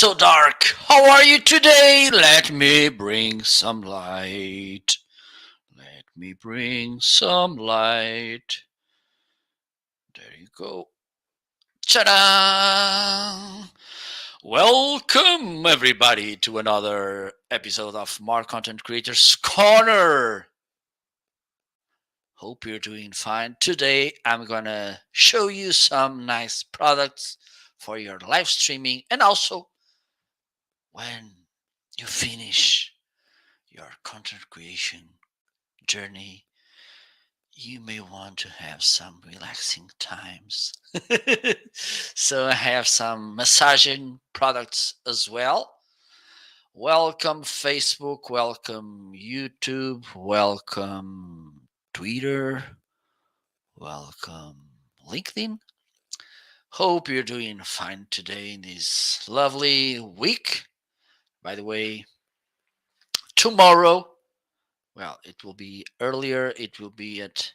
so dark. How are you today? Let me bring some light. Let me bring some light. There you go. Ta-da! Welcome everybody to another episode of More Content Creators Corner. Hope you're doing fine. Today I'm gonna show you some nice products for your live streaming, and also when you finish your content creation journey, you may want to have some relaxing times. So I have some massaging products as well. Welcome Facebook, welcome YouTube, welcome Twitter, welcome LinkedIn. Hope you're doing fine today in this lovely week. By the way, tomorrow, well, it will be earlier. It will be at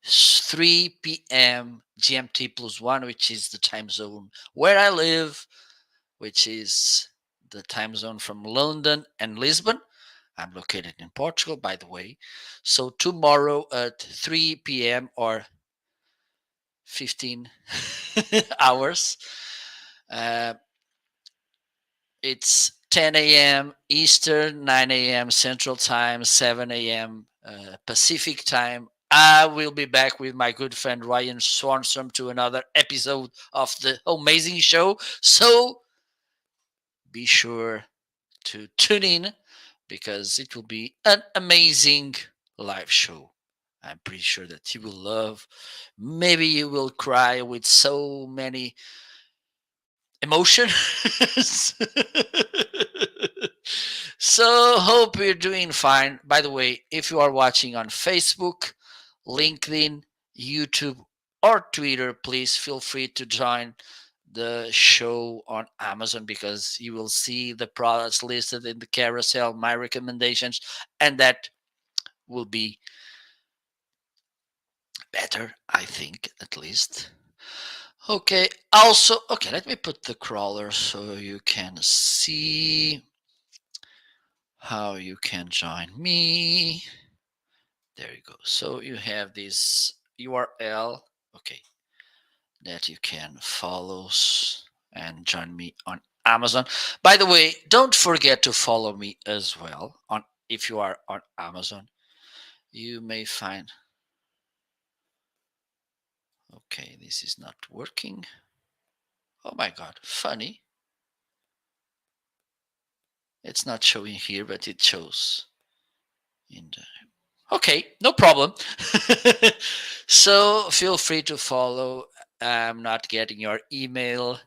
3 p.m. GMT plus one, which is the time zone where I live, which is the time zone from London and Lisbon. I'm located in Portugal, by the way. So tomorrow at 3 p.m. or 15 hours, uh, it's 10 a.m. Eastern, 9 a.m. Central Time, 7 a.m. Pacific Time. I will be back with my good friend Ryan Swanstrom to another episode of the amazing show. So be sure to tune in because it will be an amazing live show. I'm pretty sure that you will love. Maybe you will cry with so many emotion. So hope you're doing fine. By the way, if you are watching on Facebook, LinkedIn, YouTube, or Twitter, please feel free to join the show on Amazon because you will see the products listed in the carousel, my recommendations, and that will be better, I think, at least. Okay, also, okay, let me put the crawler so you can see how you can join me. There you go. So you have this URL, okay, that you can follow and join me on Amazon. By the way, don't forget to follow me as well on if you are on Amazon. You may find okay, this is not working. Oh my god, funny. It's not showing here, but it shows in the okay, no problem. So feel free to follow. I'm not getting your email,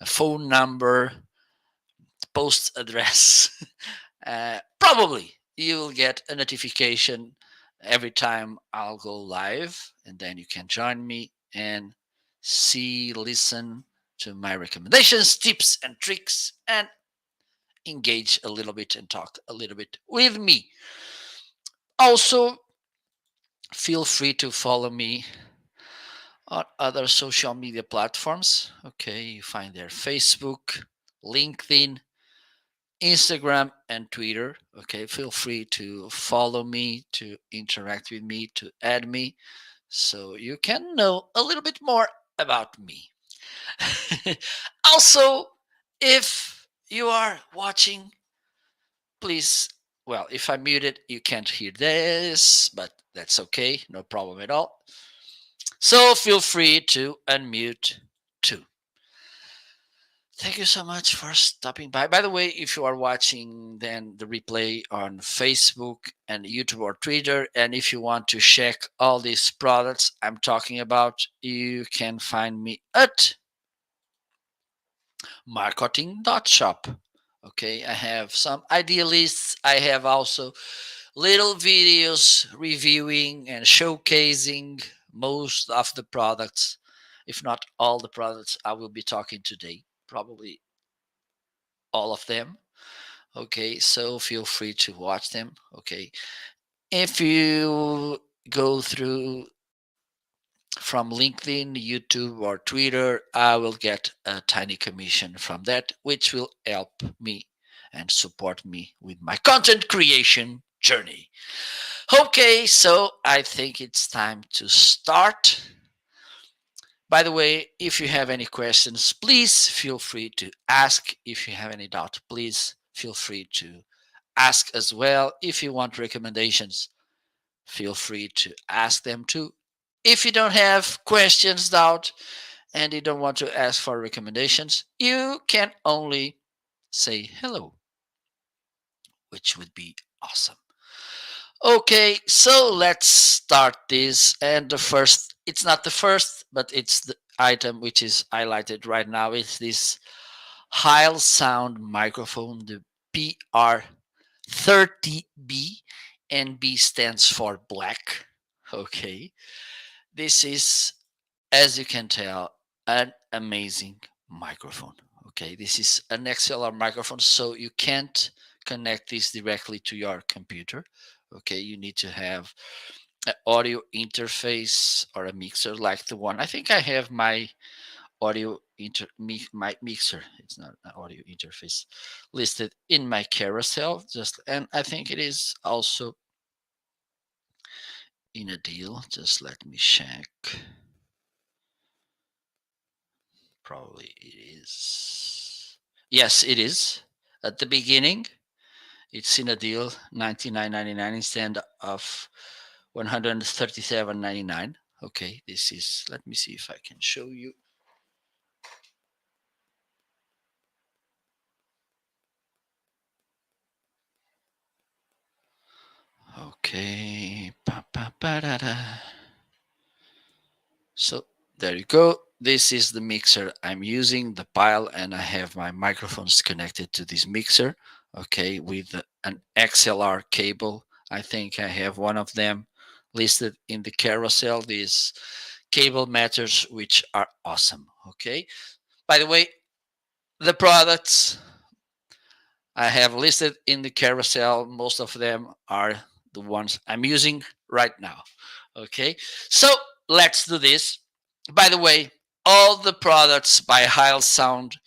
phone number, post address. Probably you will get a notification every time I'll go live, and then you can join me and see, listen to my recommendations, tips, and tricks, and engage a little bit and talk a little bit with me. Also, feel free to follow me on other social media platforms. Okay, you find there Facebook, LinkedIn, Instagram, and Twitter. Okay, feel free to follow me, to interact with me, to add me, so you can know a little bit more about me. Also, if you are watching, please, well, if I mute it, you can't hear this, but that's okay, no problem at all. So feel free to unmute too. Thank you so much for stopping by. By the way, if you are watching then the replay on Facebook and YouTube or Twitter, and if you want to check all these products I'm talking about, you can find me at marketing.shop. Okay, I have some idea lists. I have also little videos reviewing and showcasing most of the products, if not all the products I will be talking today. Probably all of them. Okay, so feel free to watch them. Okay, if you go through from LinkedIn, YouTube, or Twitter, I will get a tiny commission from that, which will help me and support me with my content creation journey. Okay, so I think it's time to start. By the way, if you have any questions, please feel free to ask. If you have any doubt, please feel free to ask as well. If you want recommendations, feel free to ask them too. If you don't have questions, doubt, and you don't want to ask for recommendations, you can only say hello, which would be awesome. Okay, so let's start this. And the first, it's not the first, but it's the item which is highlighted right now. It's this Heil Sound microphone, the PR30B, and B stands for black. Okay, this is, as you can tell, an amazing microphone. Okay, this is an XLR microphone, so you can't connect this directly to your computer. Okay, you need to have an audio interface or a mixer like the one. I think I have my my mixer. It's not an audio interface listed in my carousel. And I think it is also in a deal. Just let me check. Probably it is. Yes, it is. At the beginning, it's in a deal, $99.99 instead of $137.99. Okay, this is. Let me see if I can show you. Okay. So there you go. This is the mixer I'm using, the pile, and I have my microphones connected to this mixer. Okay, with an XLR cable. I think I have one of them listed in the carousel. These cable matters, which are awesome. Okay. By the way, the products I have listed in the carousel, most of them are the ones I'm using right now. Okay. So let's do this. By the way, all the products by Heil Sound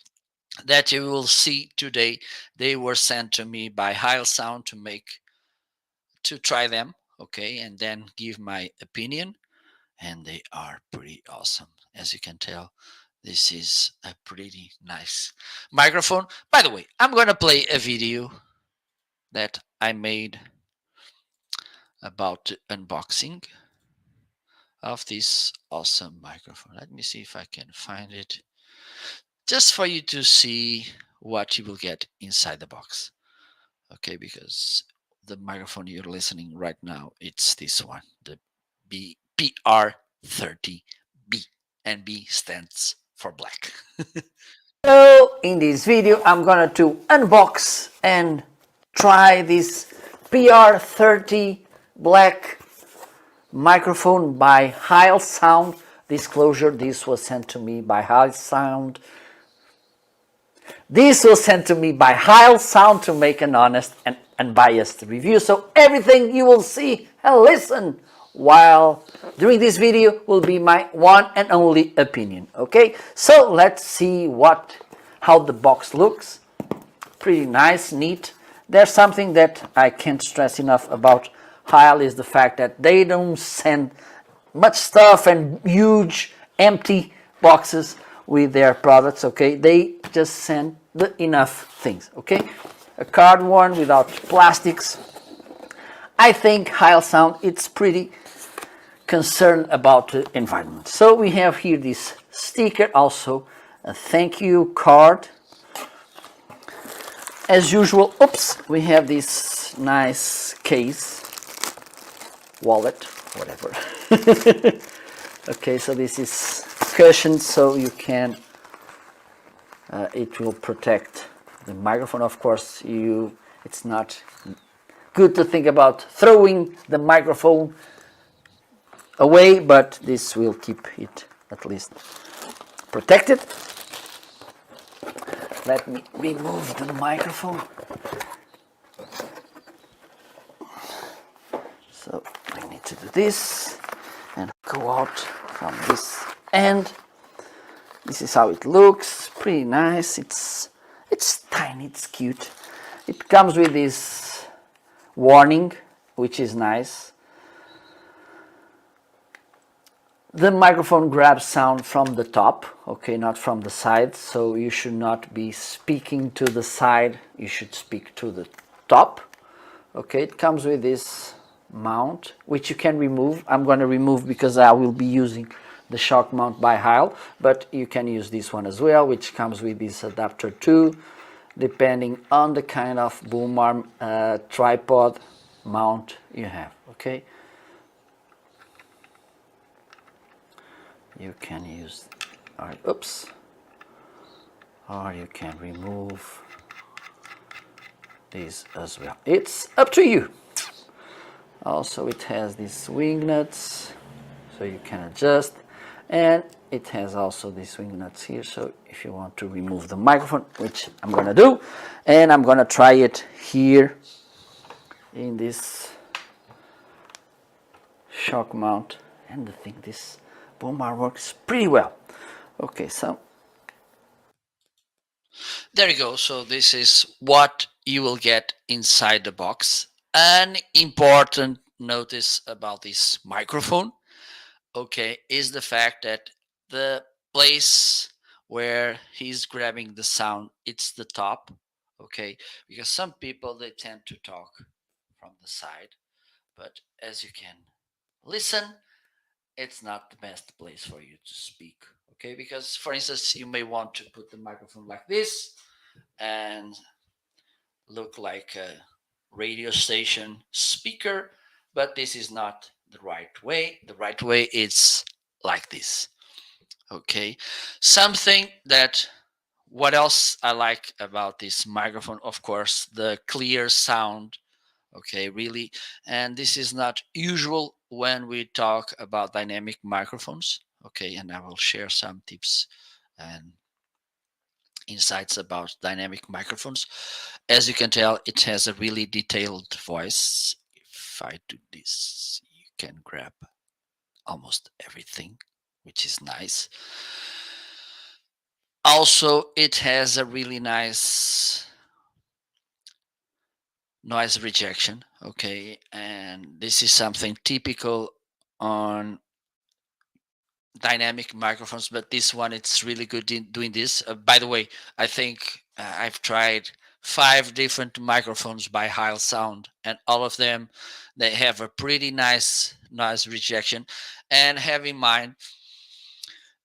that you will see today, they were sent to me by Heil Sound to try them, okay, and then give my opinion. And they are pretty awesome. As you can tell, this is a pretty nice microphone. By the way, I'm going to play a video that I made about the unboxing of this awesome microphone. Let me see if I can find it, just for you to see what you will get inside the box. Okay, because the microphone you're listening right now, it's this one, the PR30B, and B stands for black. So in this video, I'm gonna to unbox and try this PR30 black microphone by Heil Sound. Disclosure, this was sent to me by Heil Sound. This was sent to me by Heil Sound to make an honest and unbiased review. So everything you will see and listen while during this video will be my one and only opinion. Okay, so let's see how the box looks. Pretty nice, neat. There's something that I can't stress enough about Heil is the fact that they don't send much stuff and huge empty boxes with their products. Okay, they just send enough things. Okay, a card one without plastics. I think Heil Sound, it's pretty concerned about the environment. So we have here this sticker, also a thank you card. As usual, we have this nice case, wallet, whatever. Okay, so this is cushioned, so you can, it will protect the microphone. Of course, it's not good to think about throwing the microphone away, but this will keep it at least protected. Let me remove the microphone. So I need to do this and go out from this end. This is how it looks. Pretty nice. It's tiny. It's cute. It comes with this warning, which is nice. The microphone grabs sound from the top, okay, not from the side. So you should not be speaking to the side. You should speak to the top. Okay, it comes with this mount, which you can remove. I'm going to remove because I will be using the shock mount by Heil, but you can use this one as well, which comes with this adapter too, depending on the kind of boom arm tripod mount you have. Okay, you can use, or you can remove these as well. It's up to you. Also, it has these wing nuts, so you can adjust, and it has also these wing nuts here, so if you want to remove the microphone, which I'm gonna do, and I'm gonna try it here in this shock mount, and I think this boom arm works pretty well. Okay, so there you go. So this is what you will get inside the box. An important notice about this microphone, okay, is the fact that the place where he's grabbing the sound, it's the top, okay, because some people they tend to talk from the side, but as you can listen, it's not the best place for you to speak, okay, because for instance you may want to put the microphone like this and look like a radio station speaker, but this is not the right way. The right way is like this. Okay. Something that, what else I like about this microphone, of course, the clear sound. Okay, really. And this is not usual when we talk about dynamic microphones. Okay, and I will share some tips and insights about dynamic microphones. As you can tell, it has a really detailed voice. If I do this, you can grab almost everything, which is nice. Also, it has a really nice noise rejection. Okay, and this is something typical on dynamic microphones, but this one it's really good in doing this. By the way, I think I've tried 5 different microphones by Heil Sound, and all of them they have a pretty nice noise rejection. And have in mind,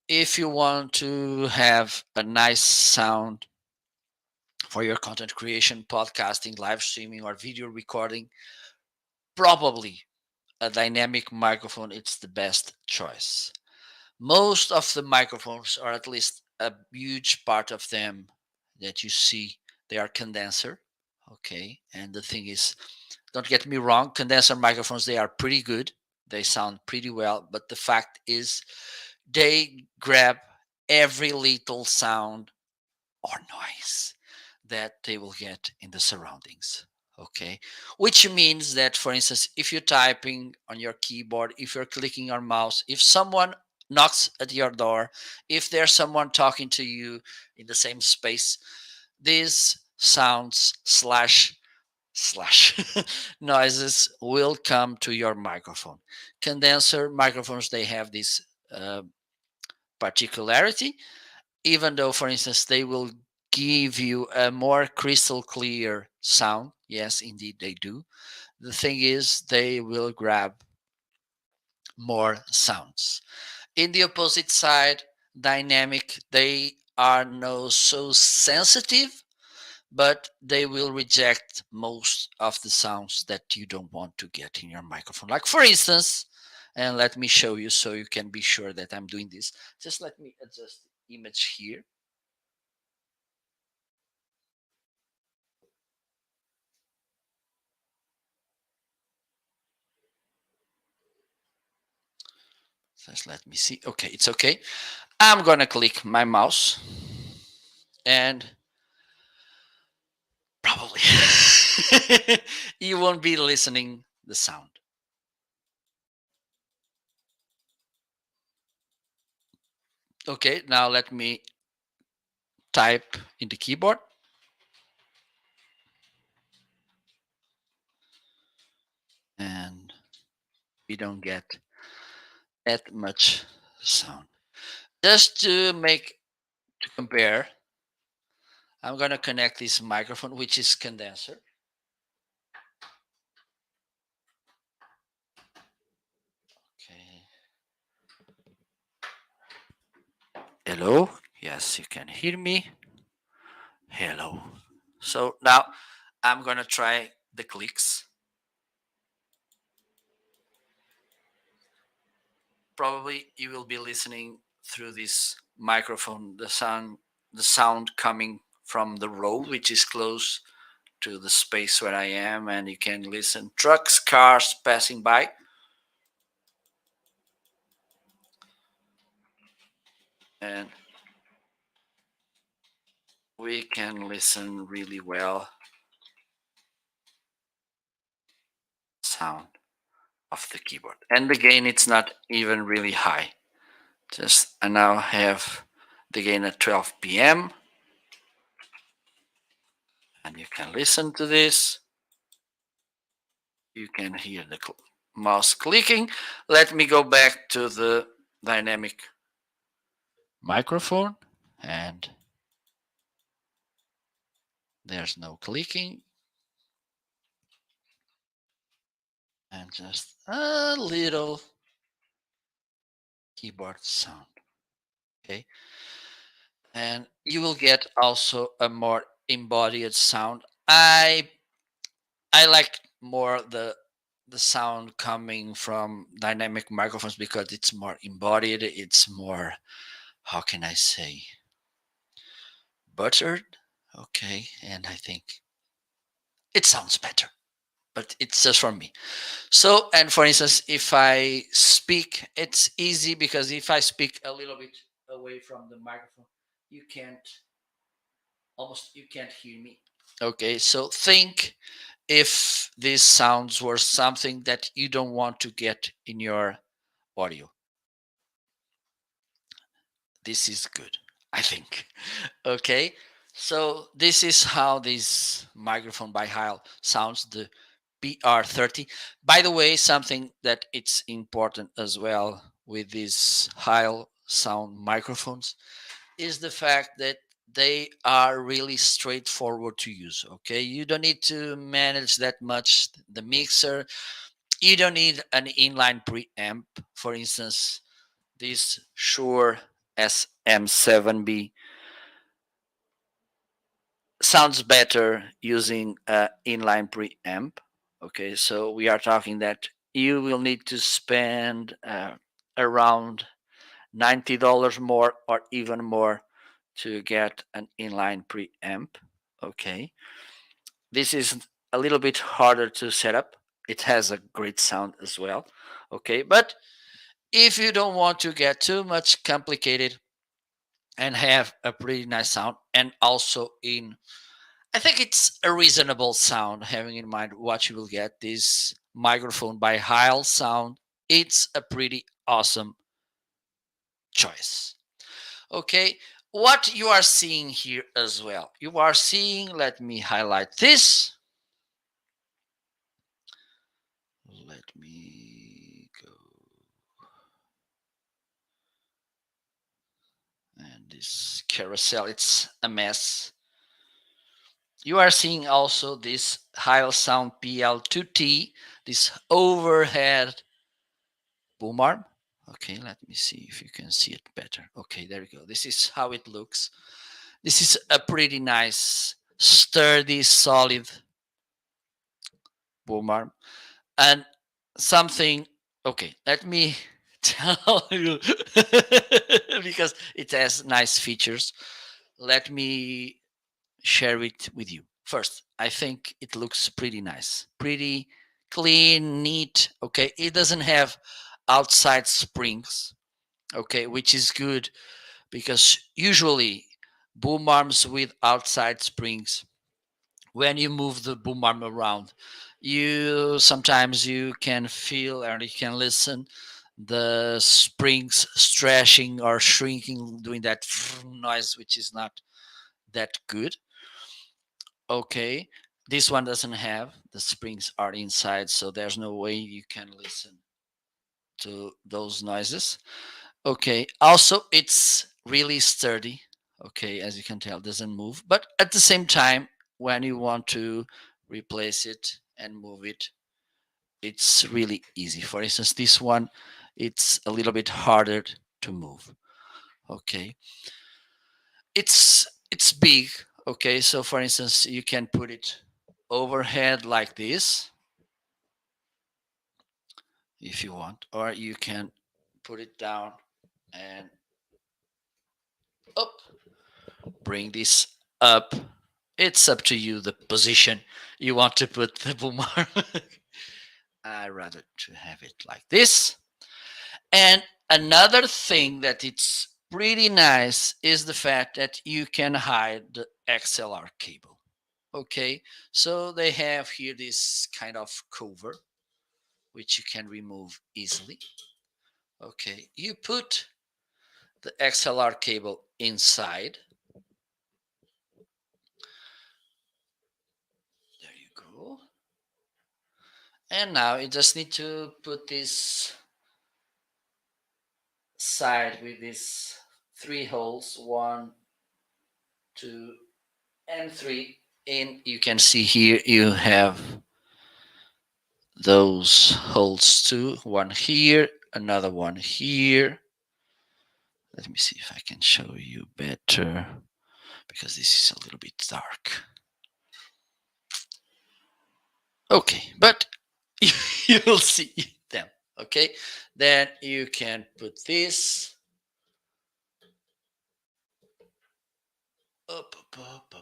if you want to have a nice sound for your content creation, podcasting, live streaming, or video recording, probably a dynamic microphone it's the best choice. Most of the microphones, or at least a huge part of them that you see, they are condenser. Okay, and the thing is, don't get me wrong, condenser microphones they are pretty good, they sound pretty well, but the fact is they grab every little sound or noise that they will get in the surroundings. Okay, which means that, for instance, if you're typing on your keyboard, if you're clicking your mouse, if someone knocks at your door, if there's someone talking to you in the same space, these sounds slash noises will come to your microphone. Condenser microphones they have this particularity, even though, for instance, they will give you a more crystal clear sound. Yes, indeed, they do. The thing is, they will grab more sounds. In the opposite side, dynamic, they are no so sensitive, but they will reject most of the sounds that you don't want to get in your microphone. Like, for instance, and let me show you so you can be sure that I'm doing this. Just let me adjust the image here. Just let me see. Okay, it's okay. I'm gonna click my mouse and probably you won't be listening the sound. Okay, now let me type in the keyboard. And we don't get that much sound. Just to compare, I'm gonna connect this microphone, which is condenser. Okay. Hello. Yes, you can hear me. Hello. So now I'm gonna try the clicks. Probably you will be listening through this microphone the sound coming from the road, which is close to the space where I am, and you can listen trucks, cars passing by. And we can listen really well sound of the keyboard. And the gain it's not even really high. Just I now have the gain at 12 p.m. and you can listen to this. You can hear the mouse clicking. Let me go back to the dynamic microphone, and there's no clicking, and just a little keyboard sound. Okay, and you will get also a more embodied sound. I like more the sound coming from dynamic microphones because it's more embodied. It's more, how can I say, buttered. Okay, and I think it sounds better, but it's just for me. So, and for instance, if I speak, it's easy because if I speak a little bit away from the microphone, you can't you can't hear me. Okay, so think if these sounds were something that you don't want to get in your audio. This is good, I think. Okay, so this is how this microphone by Heil sounds, the PR30. By the way, something that it's important as well with these Heil sound microphones is the fact that they are really straightforward to use. Okay, you don't need to manage that much the mixer. You don't need an inline preamp. For instance, this Shure SM7B sounds better using inline preamp. Okay, so we are talking that you will need to spend around $90 more or even more to get an inline preamp. Okay, this is a little bit harder to set up. It has a great sound as well. Okay, but if you don't want to get too much complicated and have a pretty nice sound, and also in, I think it's a reasonable sound, having in mind what you will get. This microphone by Heil Sound, it's a pretty awesome choice. Okay, what you are seeing here as well, you are seeing, let me highlight this. Let me go. And this carousel, it's a mess. You are seeing also this Heil Sound PL2T, this overhead boom arm. Okay, let me see if you can see it better. Okay, there you go. This is how it looks. This is a pretty nice, sturdy, solid boom arm. And something, okay, let me tell you, because it has nice features. Let me share it with you. First, I think it looks pretty nice, pretty clean, neat. Okay, it doesn't have outside springs. Okay, which is good because usually boom arms with outside springs, when you move the boom arm around, you sometimes you can feel and you can listen the springs stretching or shrinking, doing that noise, which is not that good. Okay, this one doesn't have, the springs are inside, so there's no way you can listen to those noises. Okay, also it's really sturdy. Okay, as you can tell, it doesn't move, but at the same time, when you want to replace it and move it, it's really easy. For instance, this one, it's a little bit harder to move. Okay, it's big. Okay, so for instance, you can put it overhead like this if you want, or you can put it down and up. Bring this up. It's up to you the position you want to put the boom arm. I rather to have it like this. And another thing that it's pretty nice is the fact that you can hide the XLR cable. Okay, so they have here this kind of cover which you can remove easily. Okay, you put the XLR cable inside. There you go. And now you just need to put this side with these 3 holes, 1, 2, and 3 in. You can see here you have those holes too, one here, another one here. Let me see if I can show you better, because this is a little bit dark. Okay, but you'll see them. Okay, then you can put this up, up.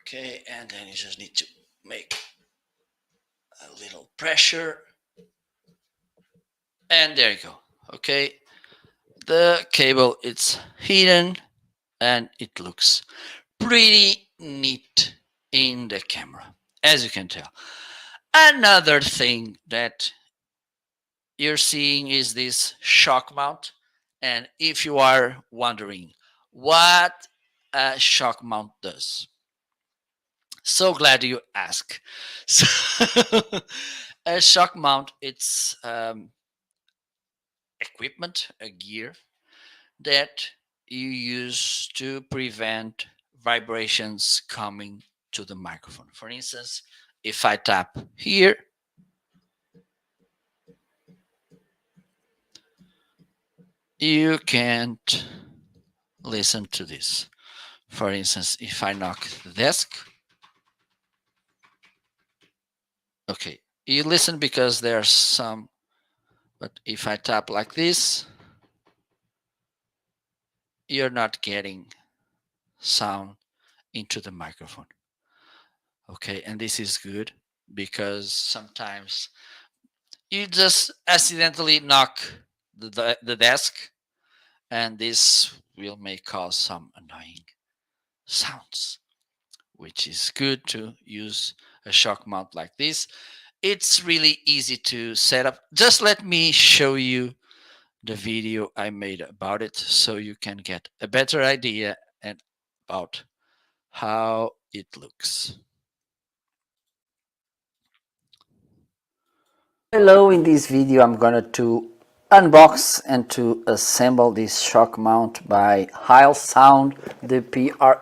Okay, and then you just need to make a little pressure, and there you go. Okay, the cable it's hidden, and it looks pretty neat in the camera, as you can tell. Another thing that you're seeing is this shock mount, and if you are wondering what a shock mount does, so glad you asked. So a shock mount, it's equipment, a gear that you use to prevent vibrations coming to the microphone. For instance, if I tap here, you can't listen to this. For instance, if I knock the desk, okay, you listen because there's some, but if I tap like this, you're not getting sound into the microphone. Okay, and this is good because sometimes you just accidentally knock the desk, and this may cause some annoying sounds, which is good to use a shock mount like this. It's really easy to set up. Just let me show you the video I made about it so you can get a better idea and about how it looks. Hello, in this video I'm gonna to unbox and to assemble this shock mount by Heil Sound, the PRSM-B.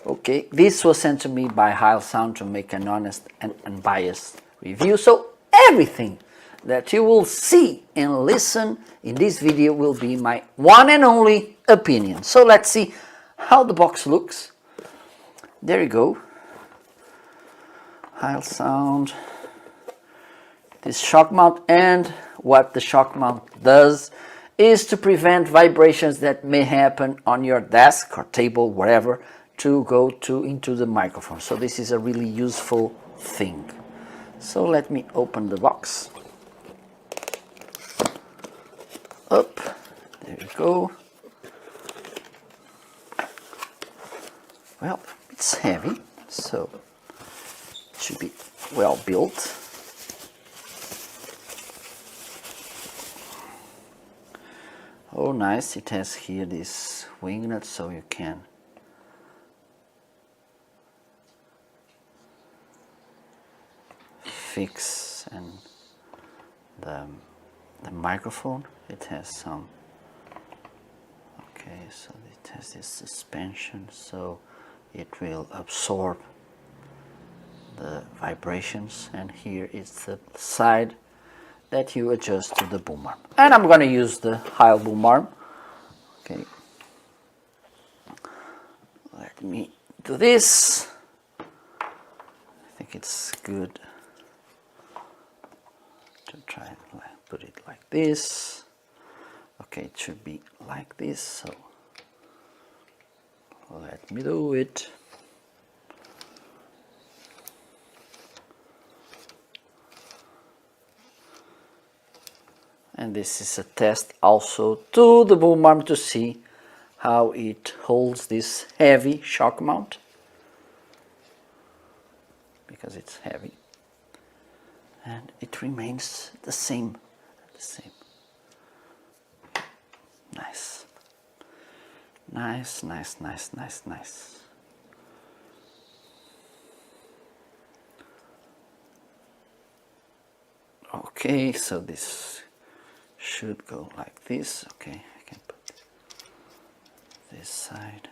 Okay, this was sent to me by Heil Sound to make an honest and unbiased review. So everything that you will see and listen in this video will be my one and only opinion. So let's see how the box looks. There you go. Heil Sound. This shock mount, and what the shock mount does is to prevent vibrations that may happen on your desk or table, wherever, to go into the microphone. So this is a really useful thing. So let me open the box. Up, there you go. Well, it's heavy, so it should be well built. Oh, nice. It has here this wing nut, so you can fix and the microphone. It has some, okay, so it has this suspension, so it will absorb the vibrations, and here is the side that you adjust to the boom arm. And I'm going to use the Heil boom arm. Okay, let me do this. I think it's good to try and put it like this. Okay, it should be like this, so let me do it. And this is a test also to the boom arm to see how it holds this heavy shock mount, because it's heavy, and it remains the same. Nice. Nice, nice, nice, nice, nice. Okay, so this should go like this. Okay, I can put this side.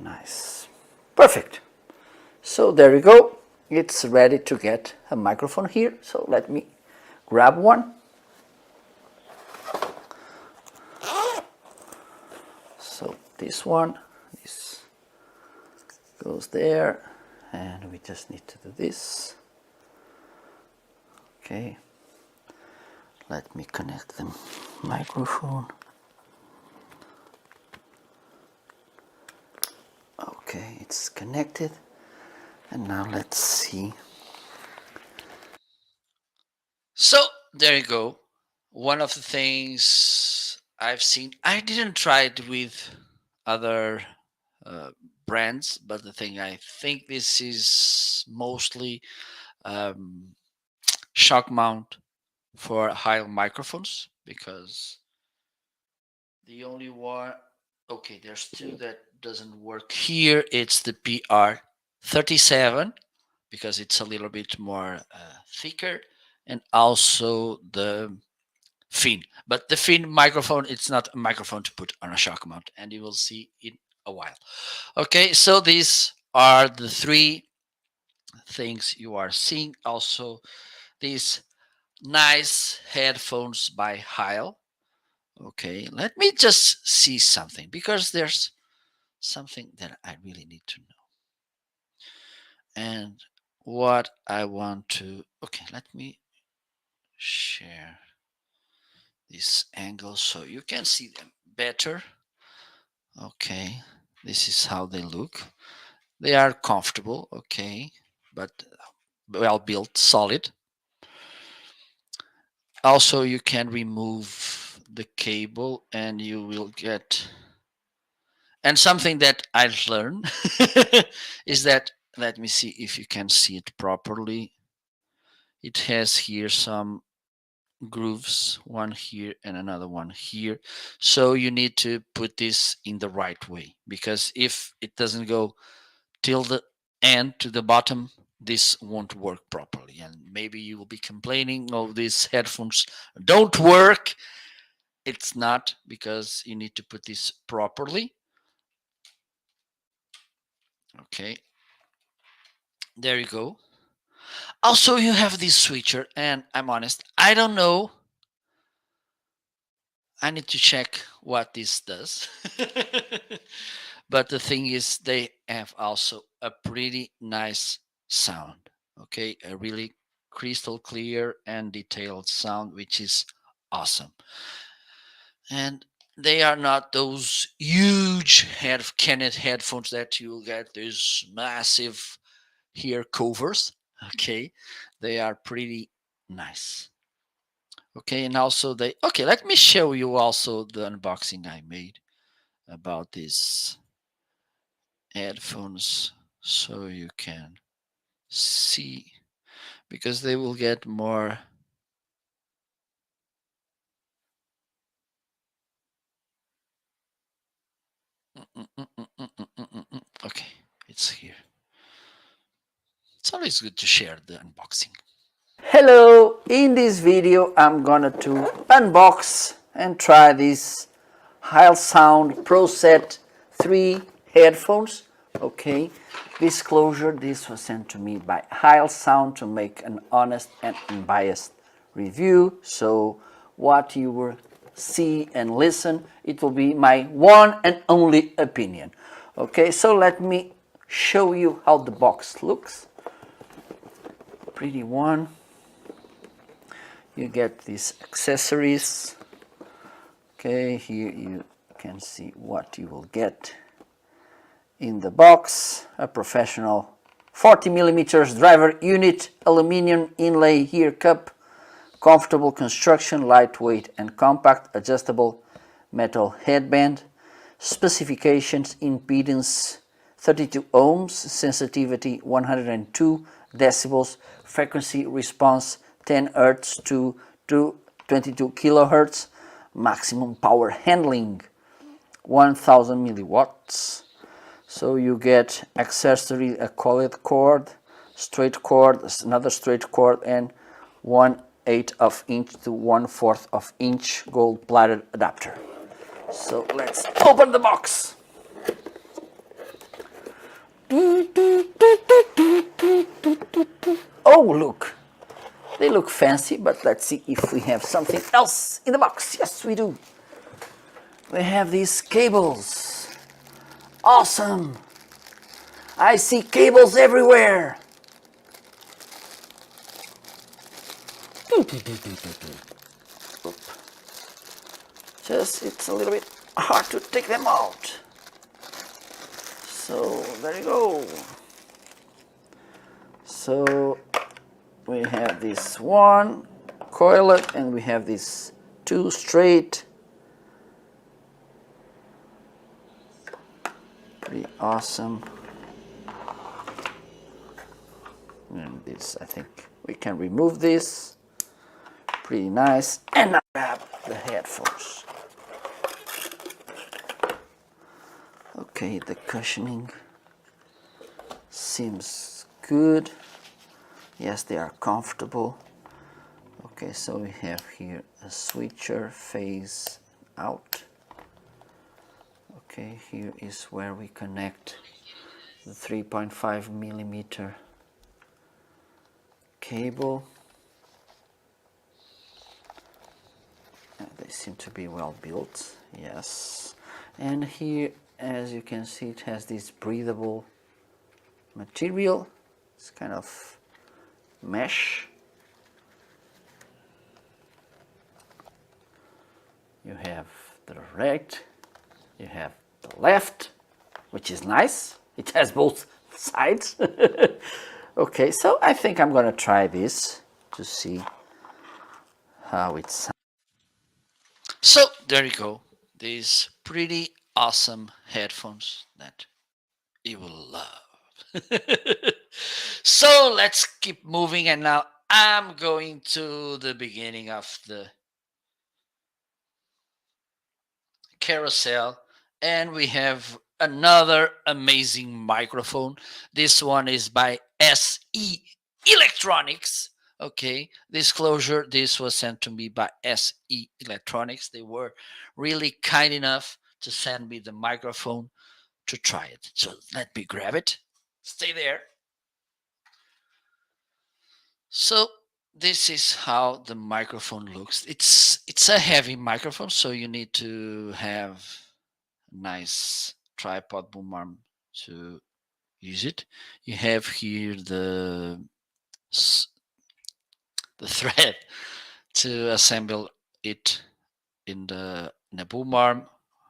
Nice. Perfect. So there you go. It's ready to get a microphone here. So let me grab one. So this one, this goes there, and we just need to do this. Okay, let me connect the microphone. Okay, it's connected, and now let's see. So there you go. One of the things I've seen, I didn't try it with other brands, but the thing, I think this is mostly um, shock mount for high microphones, because the only one, okay, there's two that doesn't work here. It's the PR37, because it's a little bit more thicker, and also the Fin. But the Fin microphone, it's not a microphone to put on a shock mount, and you will see in a while. Okay, so these are the three things you are seeing. Also, these nice headphones by Heil. Okay, let me just see something, because there's something that I really need to know. And what I want to, okay, let me share this angle so you can see them better. Okay, this is how they look. They are comfortable, okay, but well built, solid. Also, you can remove the cable and you will get, and something that I've learned is that, let me see if you can see it properly. It has here some grooves, one here and another one here. So you need to put this in the right way, because if it doesn't go till the end to the bottom, this won't work properly. And maybe you will be complaining, oh, these headphones don't work. It's not, because you need to put this properly. Okay, there you go. Also, you have this switcher, and I'm honest, I don't know. I need to check what this does. But the thing is, they have also a pretty nice sound. Okay, a really crystal clear and detailed sound, which is awesome. And they are not those huge Kenneth headphones that you get, these massive ear covers. Okay, they are pretty nice. Okay, and also they, okay, let me show you also the unboxing I made about this headphones so you can see, because they will get more. Okay, it's here. It's always good to share the unboxing. Hello, in this video I'm gonna to unbox and try this Heil Sound Pro Set 3 headphones. Okay, disclosure, this was sent to me by Heil Sound to make an honest and unbiased review. So what you will see and listen, it will be my one and only opinion. Okay, so let me show you how the box looks. Pretty one. You get these accessories. Okay, here you can see what you will get in the box. A professional 40 millimeters driver unit, aluminum inlay ear cup, comfortable construction, lightweight and compact, adjustable metal headband. Specifications: impedance 32 ohms, sensitivity 102 decibels, frequency response 10 Hz to 22 kilohertz, maximum power handling 1000 milliwatts. So you get accessory, a coiled cord, straight cord, another straight cord, and 1/8 of inch to 1/4 of inch gold plated adapter. So let's open the box. Oh, look, they look fancy, but let's see if we have something else in the box. Yes, we do. We have these cables. Awesome. I see cables everywhere. Just, it's a little bit hard to take them out. So there you go. So we have this one coiled, and we have these two straight. Pretty awesome. And this, I think we can remove this. Pretty nice. And now grab the headphones. Okay, the cushioning seems good. Yes, they are comfortable. Okay, so we have here a switcher, phase out. Okay, here is where we connect the 3.5 millimeter cable. They seem to be well built, yes. And here, as you can see, it has this breathable material. It's kind of mesh. You have the right, you have the left, which is nice. It has both sides. Okay, so I think I'm gonna try this to see how it sounds. So there you go. These pretty awesome headphones that you will love. So let's keep moving, and now I'm going to the beginning of the carousel, and we have another amazing microphone. This one is by SE Electronics. Okay, disclosure, this was sent to me by SE Electronics. They were really kind enough to send me the microphone to try it. So let me grab it. Stay there. So this is how the microphone looks. It's a heavy microphone, so you need to have a nice tripod boom arm to use it. You have here the thread to assemble it in a boom arm,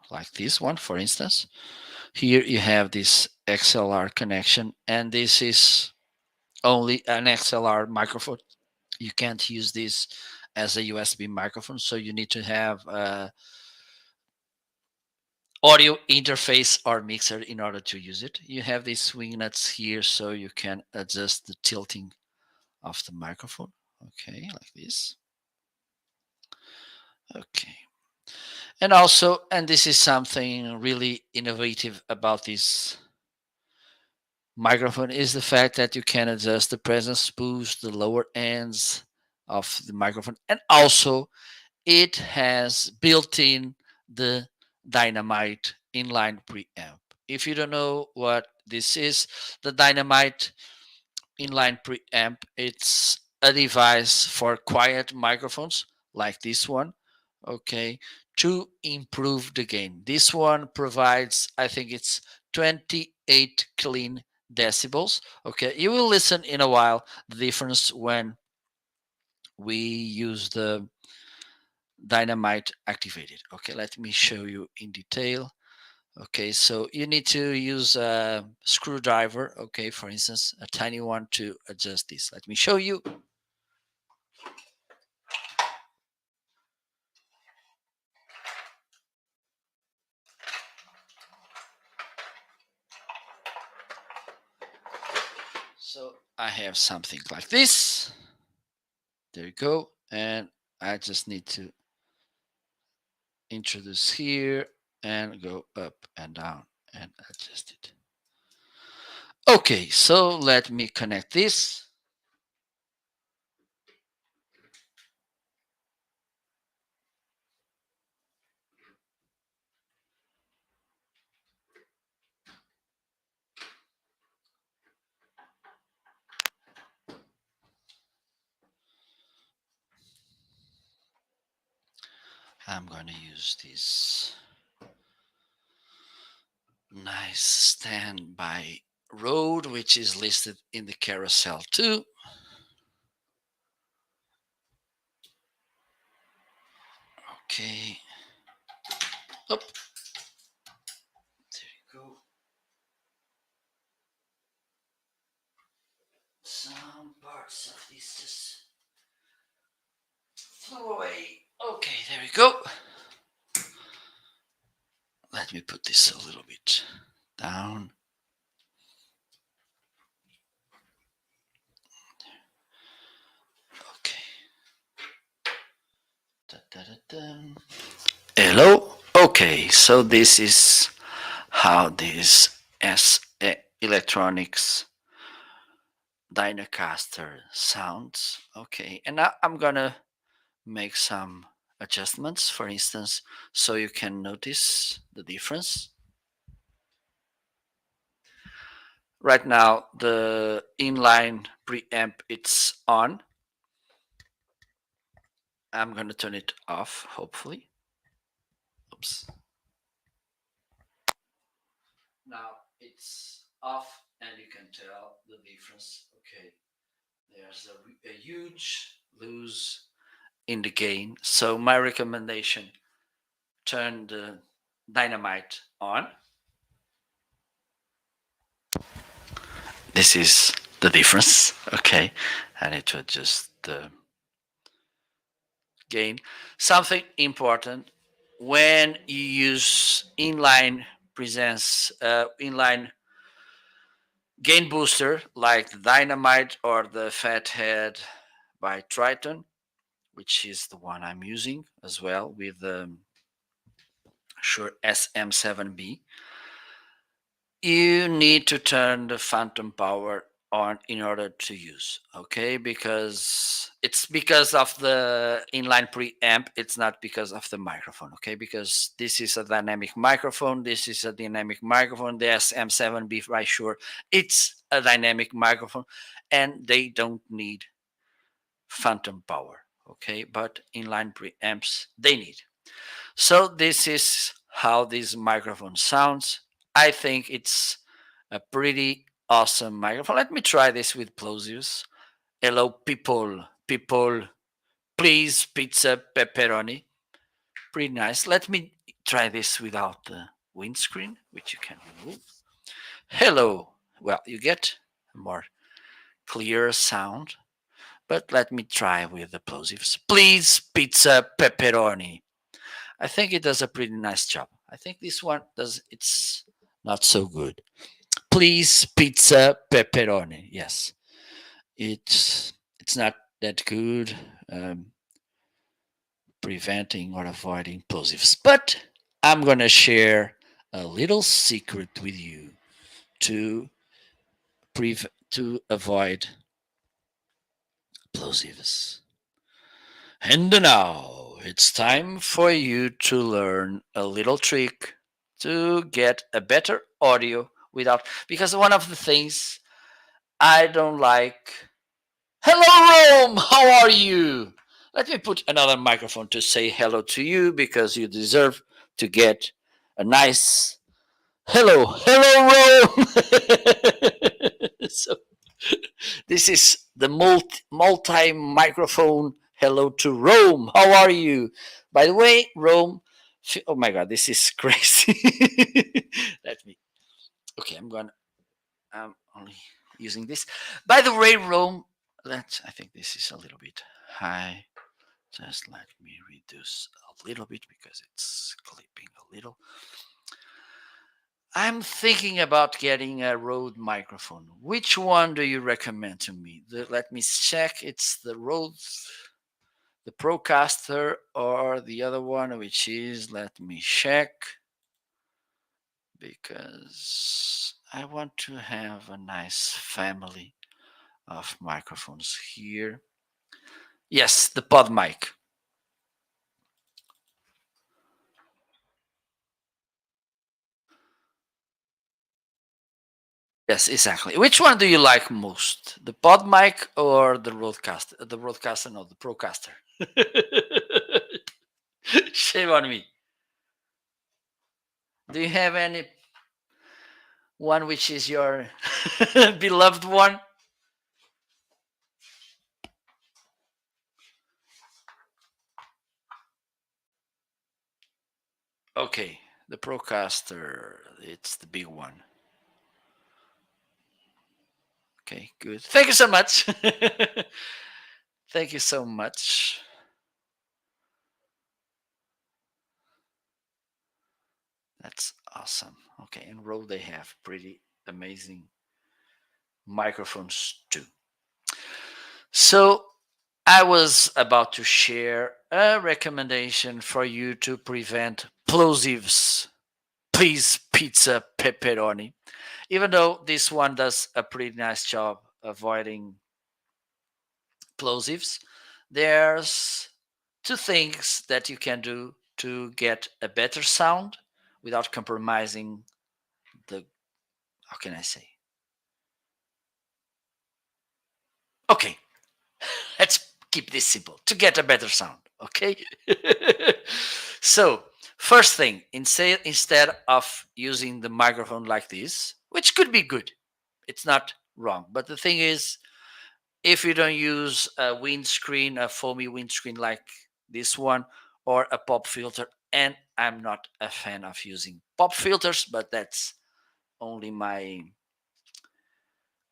like this one, for instance. Here you have this XLR connection, and this is only an XLR microphone. You can't use this as a USB microphone, so you need to have audio interface or mixer in order to use it. You have these swing nuts here so you can adjust the tilting of the microphone. Okay, like this. Okay. And also, and this is something really innovative about this microphone, is the fact that you can adjust the presence boost, the lower ends of the microphone, and also it has built in the Dynamite inline preamp. If you don't know what this is, the Dynamite inline preamp, it's a device for quiet microphones like this one, okay, to improve the gain. This one provides, I think it's 28 clean decibels. Okay, you will listen in a while the difference when we use the Dynamite activated. Okay, let me show you in detail. Okay, so you need to use a screwdriver, okay, for instance, a tiny one to adjust this. Let me show you. So I have something like this. There you go. And I just need to introduce here and go up and down and adjust it. Okay, so let me connect this. I'm going to use this nice standby Rode, which is listed in the carousel too. Okay. Up. There you go. Some parts of this just flew away. Okay, there we go. Let me put this a little bit down. Okay. Da-da-da-da. Hello. Okay, so this is how this SE Electronics Dynacaster sounds. Okay, and now I'm gonna make some adjustments, for instance, so you can notice the difference. Right now, the inline preamp it's on. I'm gonna turn it off, hopefully. Oops. Now it's off, and you can tell the difference. Okay, there's a huge lose in the gain. So my recommendation: turn the Dynamite on. This is the difference. Okay, I need to adjust the gain. Something important when you use inline presence, inline gain booster like the Dynamite or the Fathead by Triton, which is the one I'm using as well with the Shure SM7B. You need to turn the phantom power on in order to use, okay, because it's because of the inline preamp, it's not because of the microphone, okay, because this is a dynamic microphone, this is a dynamic microphone, the SM7B by Shure, it's a dynamic microphone, and they don't need phantom power, okay, but inline preamps they need. So this is how this microphone sounds. I think it's a pretty awesome microphone. Let me try this with plosives. Hello, people. People, please, pizza, pepperoni. Pretty nice. Let me try this without the windscreen, which you can remove. Hello. Well, you get a more clear sound, but let me try with the plosives. Please, pizza, pepperoni. I think it does a pretty nice job. I think this one does. It's not so good. Please, pizza pepperoni. Yes, it's not that good. Preventing or avoiding plosives, but I'm gonna share a little secret with you to to avoid plosives. And now it's time for you to learn a little trick to get a better audio without, because one of the things I don't like. Hello, Rome. How are you? Let me put another microphone to say hello to you because you deserve to get a nice hello, Rome. So this is the multi microphone. Hello to Rome. How are you? By the way, Rome. Oh my God, this is crazy. Let me. Okay, I'm only using this. By the way, Rome. I think this is a little bit high. Just let me reduce a little bit because it's clipping a little. I'm thinking about getting a Rode microphone. Which one do you recommend to me? Let me check. It's the Rode, the Procaster, or the other one, which is, let me check, because I want to have a nice family of microphones here. Yes, the Pod mic. Yes, exactly. Which one do you like most? The Pod mic or the Rodecaster? The Rodecaster, no, the Procaster. Shame on me. Do you have any one which is your beloved one? Okay, the Procaster, it's the big one. Okay, good. Thank you so much. Thank you so much. That's awesome. Okay, in Rode they have pretty amazing microphones too. So I was about to share a recommendation for you to prevent plosives. Please, pizza pepperoni. Even though this one does a pretty nice job avoiding plosives, there's two things that you can do to get a better sound without compromising the, how can I say? Okay, let's keep this simple to get a better sound. Okay. So, first thing, instead of using the microphone like this, which could be good, it's not wrong. But the thing is, if you don't use a windscreen, a foamy windscreen like this one, or a pop filter, and I'm not a fan of using pop filters, but that's only my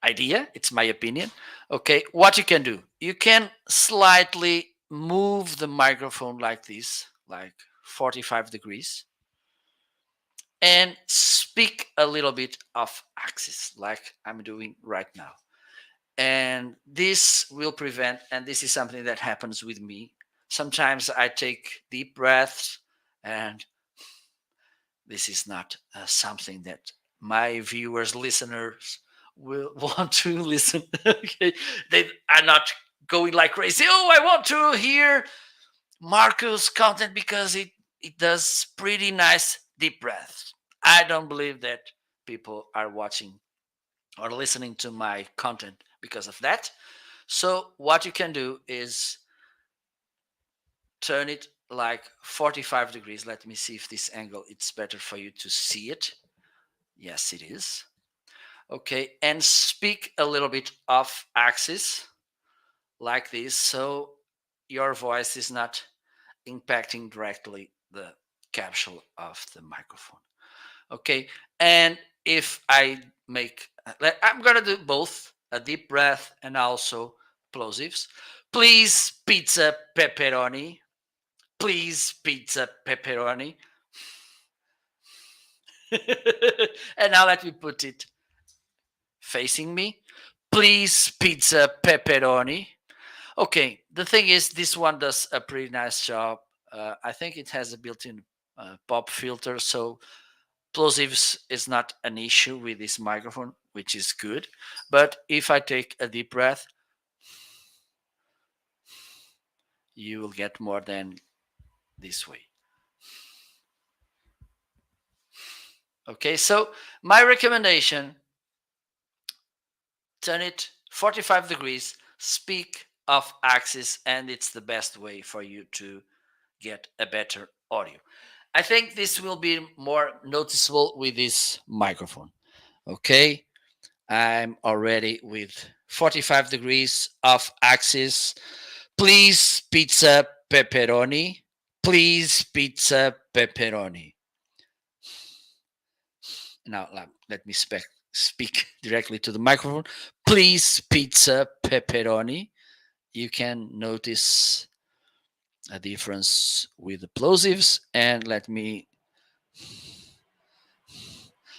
idea, it's my opinion. Okay, what you can do, you can slightly move the microphone like this, like 45 degrees, and speak a little bit off axis like I'm doing right now. And this will prevent, and this is something that happens with me, sometimes I take deep breaths, and this is not something that my viewers, listeners will want to listen. Okay, they are not going like crazy. Oh, I want to hear Marcus content because it does pretty nice deep breaths. I don't believe that people are watching or listening to my content because of that. So what you can do is turn it like 45 degrees. Let me see if this angle it's better for you to see it. Yes, it is. Okay, and speak a little bit off axis like this, so your voice is not impacting directly the capsule of the microphone. Okay, and if I make, I'm gonna do both a deep breath and also plosives. Please, pizza pepperoni. Please, pizza pepperoni. And now let me put it facing me. Please, pizza pepperoni. Okay, the thing is, this one does a pretty nice job. I think it has a built-in pop filter, so plosives is not an issue with this microphone, which is good. But if I take a deep breath, you will get more than this way. Okay, so my recommendation, turn it 45 degrees, speak off axis, and it's the best way for you to get a better audio. I think this will be more noticeable with this microphone. Okay, I'm already with 45 degrees off axis. Please, pizza pepperoni. Please, pizza pepperoni. Now, let me speak directly to the microphone. Please, pizza pepperoni. You can notice a difference with the plosives. And let me.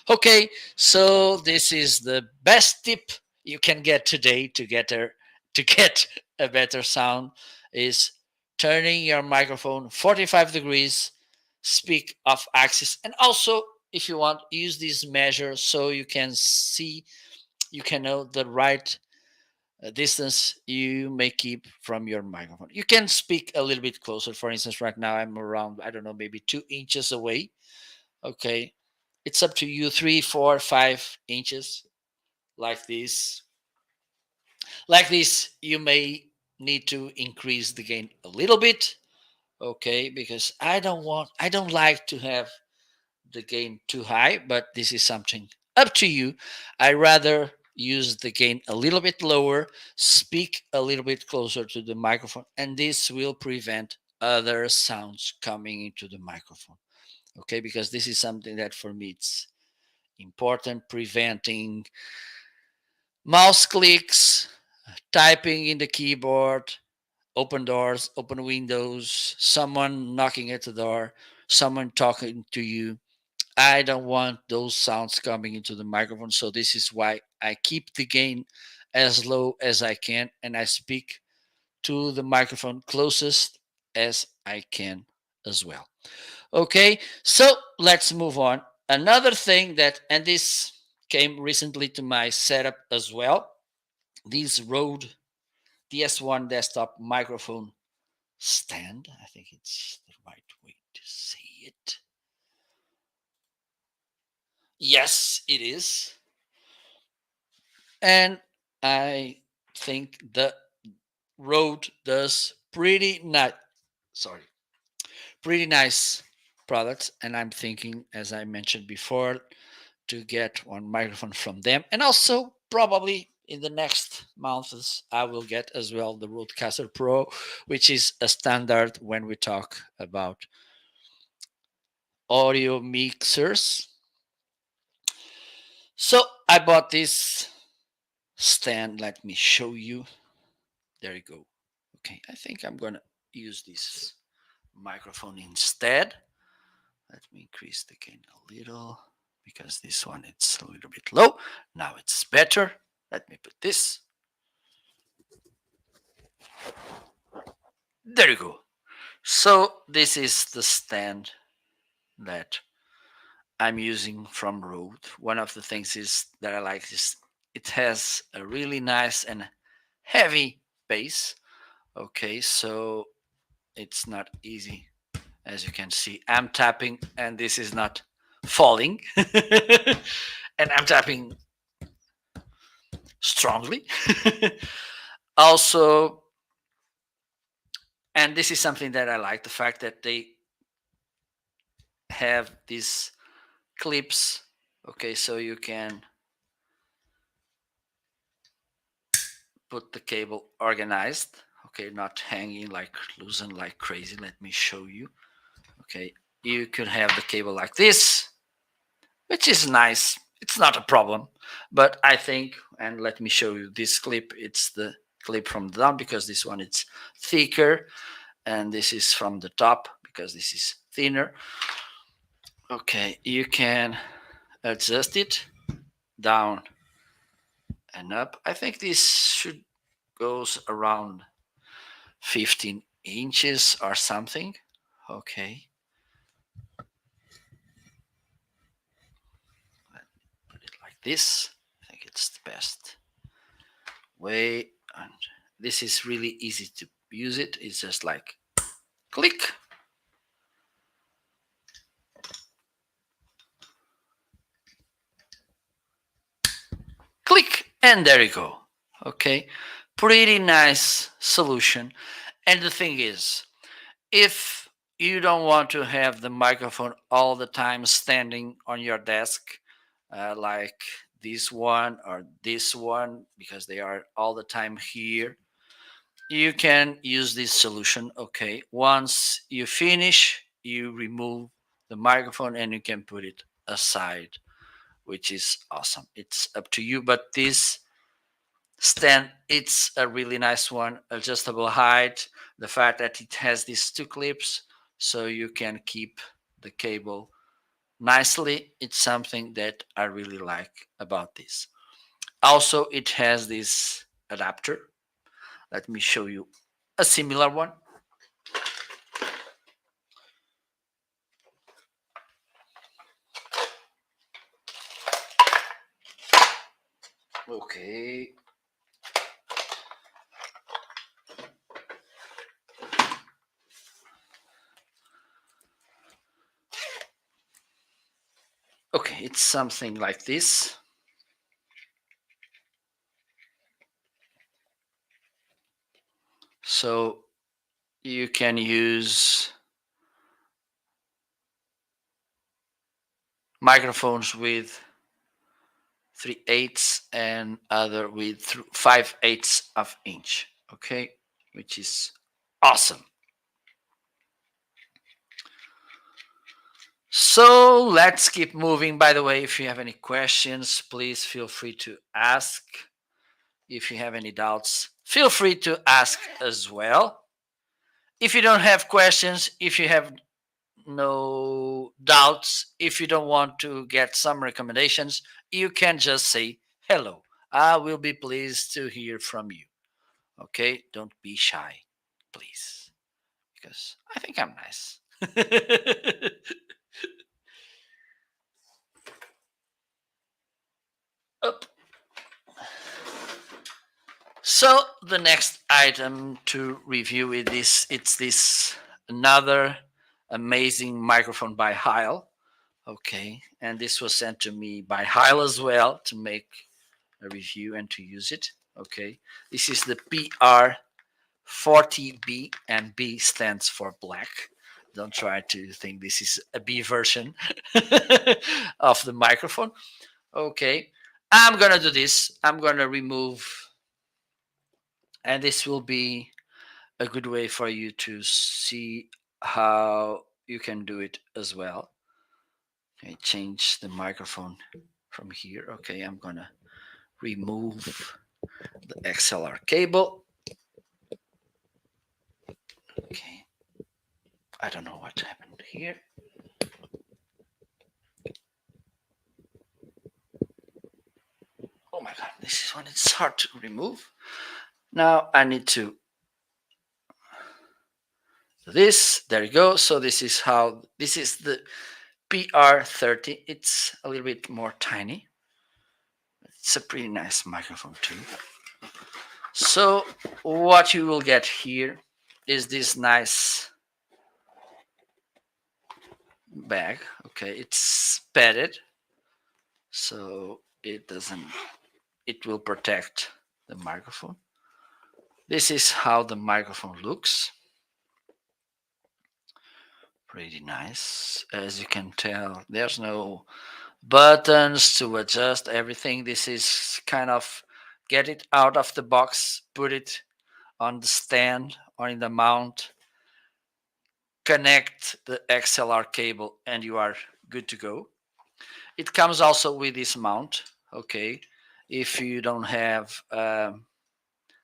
Okay, so this is the best tip you can get today to get a better sound is turning your microphone 45 degrees, speak off axis, and also if you want, use this measure so you can see, you can know the right distance you may keep from your microphone. You can speak a little bit closer. For instance, right now I'm around, I don't know, maybe 2 inches away. Okay, it's up to you, 3 4 5 inches, like this. Like this, you may need to increase the gain a little bit. Okay, because I don't like to have the gain too high, but this is something up to you. I rather use the gain a little bit lower, speak a little bit closer to the microphone, and this will prevent other sounds coming into the microphone. Okay, because this is something that for me it's important, preventing mouse clicks, typing in the keyboard, open doors, open windows, someone knocking at the door, someone talking to you. I don't want those sounds coming into the microphone. So this is why I keep the gain as low as I can and I speak to the microphone closest as I can as well. Okay, so let's move on. Another thing that, and this came recently to my setup as well, this Rode DS1 desktop microphone stand. I think it's the right way to say it. Yes, it is. And I think the Rode does sorry, pretty nice products. And I'm thinking, as I mentioned before, to get one microphone from them. And also, probably in the next months, I will get as well the Rodecaster Pro, which is a standard when we talk about audio mixers. So I bought this stand. Let me show you. There you go. Okay, I think I'm gonna use this microphone instead. Let me increase the gain a little because this one it's a little bit low. Now it's better. Let me put this. There you go. So this is the stand that I'm using from Rode. One of the things is that I like is it has a really nice and heavy bass. Okay, so it's not easy. As you can see, I'm tapping and this is not falling. And I'm tapping strongly. Also, and this is something that I like, the fact that they have these clips. Okay, so you can put the cable organized. Okay, not hanging like losing like crazy. Let me show you. Okay, you could have the cable like this, which is nice. It's not a problem, but I think, and let me show you this clip. It's the clip from the down because this one it's thicker, and this is from the top because this is thinner. Okay, you can adjust it down and up. I think this should goes around 15 inches or something. Okay, put it like this. I think it's the best way. And this is really easy to use it. It's just like click, click, and there you go. Okay, pretty nice solution. And the thing is, if you don't want to have the microphone all the time standing on your desk, like this one or this one, because they are all the time here, you can use this solution. Okay, once you finish, you remove the microphone and you can put it aside, which is awesome. It's up to you, but this stand, it's a really nice one, adjustable height, the fact that it has these two clips so you can keep the cable nicely. It's something that I really like about this. Also, it has this adapter. Let me show you a similar one. Okay. Okay, it's something like this. So you can use microphones with 3/8 and other with 5/8 of inch. Okay, which is awesome. So let's keep moving. By the way, if you have any questions, please feel free to ask. If you have any doubts, feel free to ask as well. If you don't have questions, if you have no doubts, if you don't want to get some recommendations, you can just say hello. I will be pleased to hear from you. Okay? Don't be shy, please, because I think I'm nice. Up. So the next item to review is this. It's this another amazing microphone by Heil. Okay, and this was sent to me by Heil as well to make a review and to use it. Okay, this is the PR40B, and B stands for black. Don't try to think this is a B version of the microphone. Okay, I'm gonna do this. I'm gonna remove, and this will be a good way for you to see how you can do it as well. Okay, change the microphone from here. Okay, I'm gonna remove the XLR cable. Okay, I don't know what happened here. Oh my god, this is when it's hard to remove. Now I need to do this. There you go. So this is how, this is the PR30. It's a little bit more tiny. It's a pretty nice microphone too. So what you will get here is this nice bag. Okay, it's padded, so it doesn't, it will protect the microphone. This is how the microphone looks. Pretty nice. As you can tell, there's no buttons to adjust everything. This is kind of get it out of the box, put it on the stand or in the mount, connect the XLR cable, and you are good to go. It comes also with this mount. Okay, if you don't have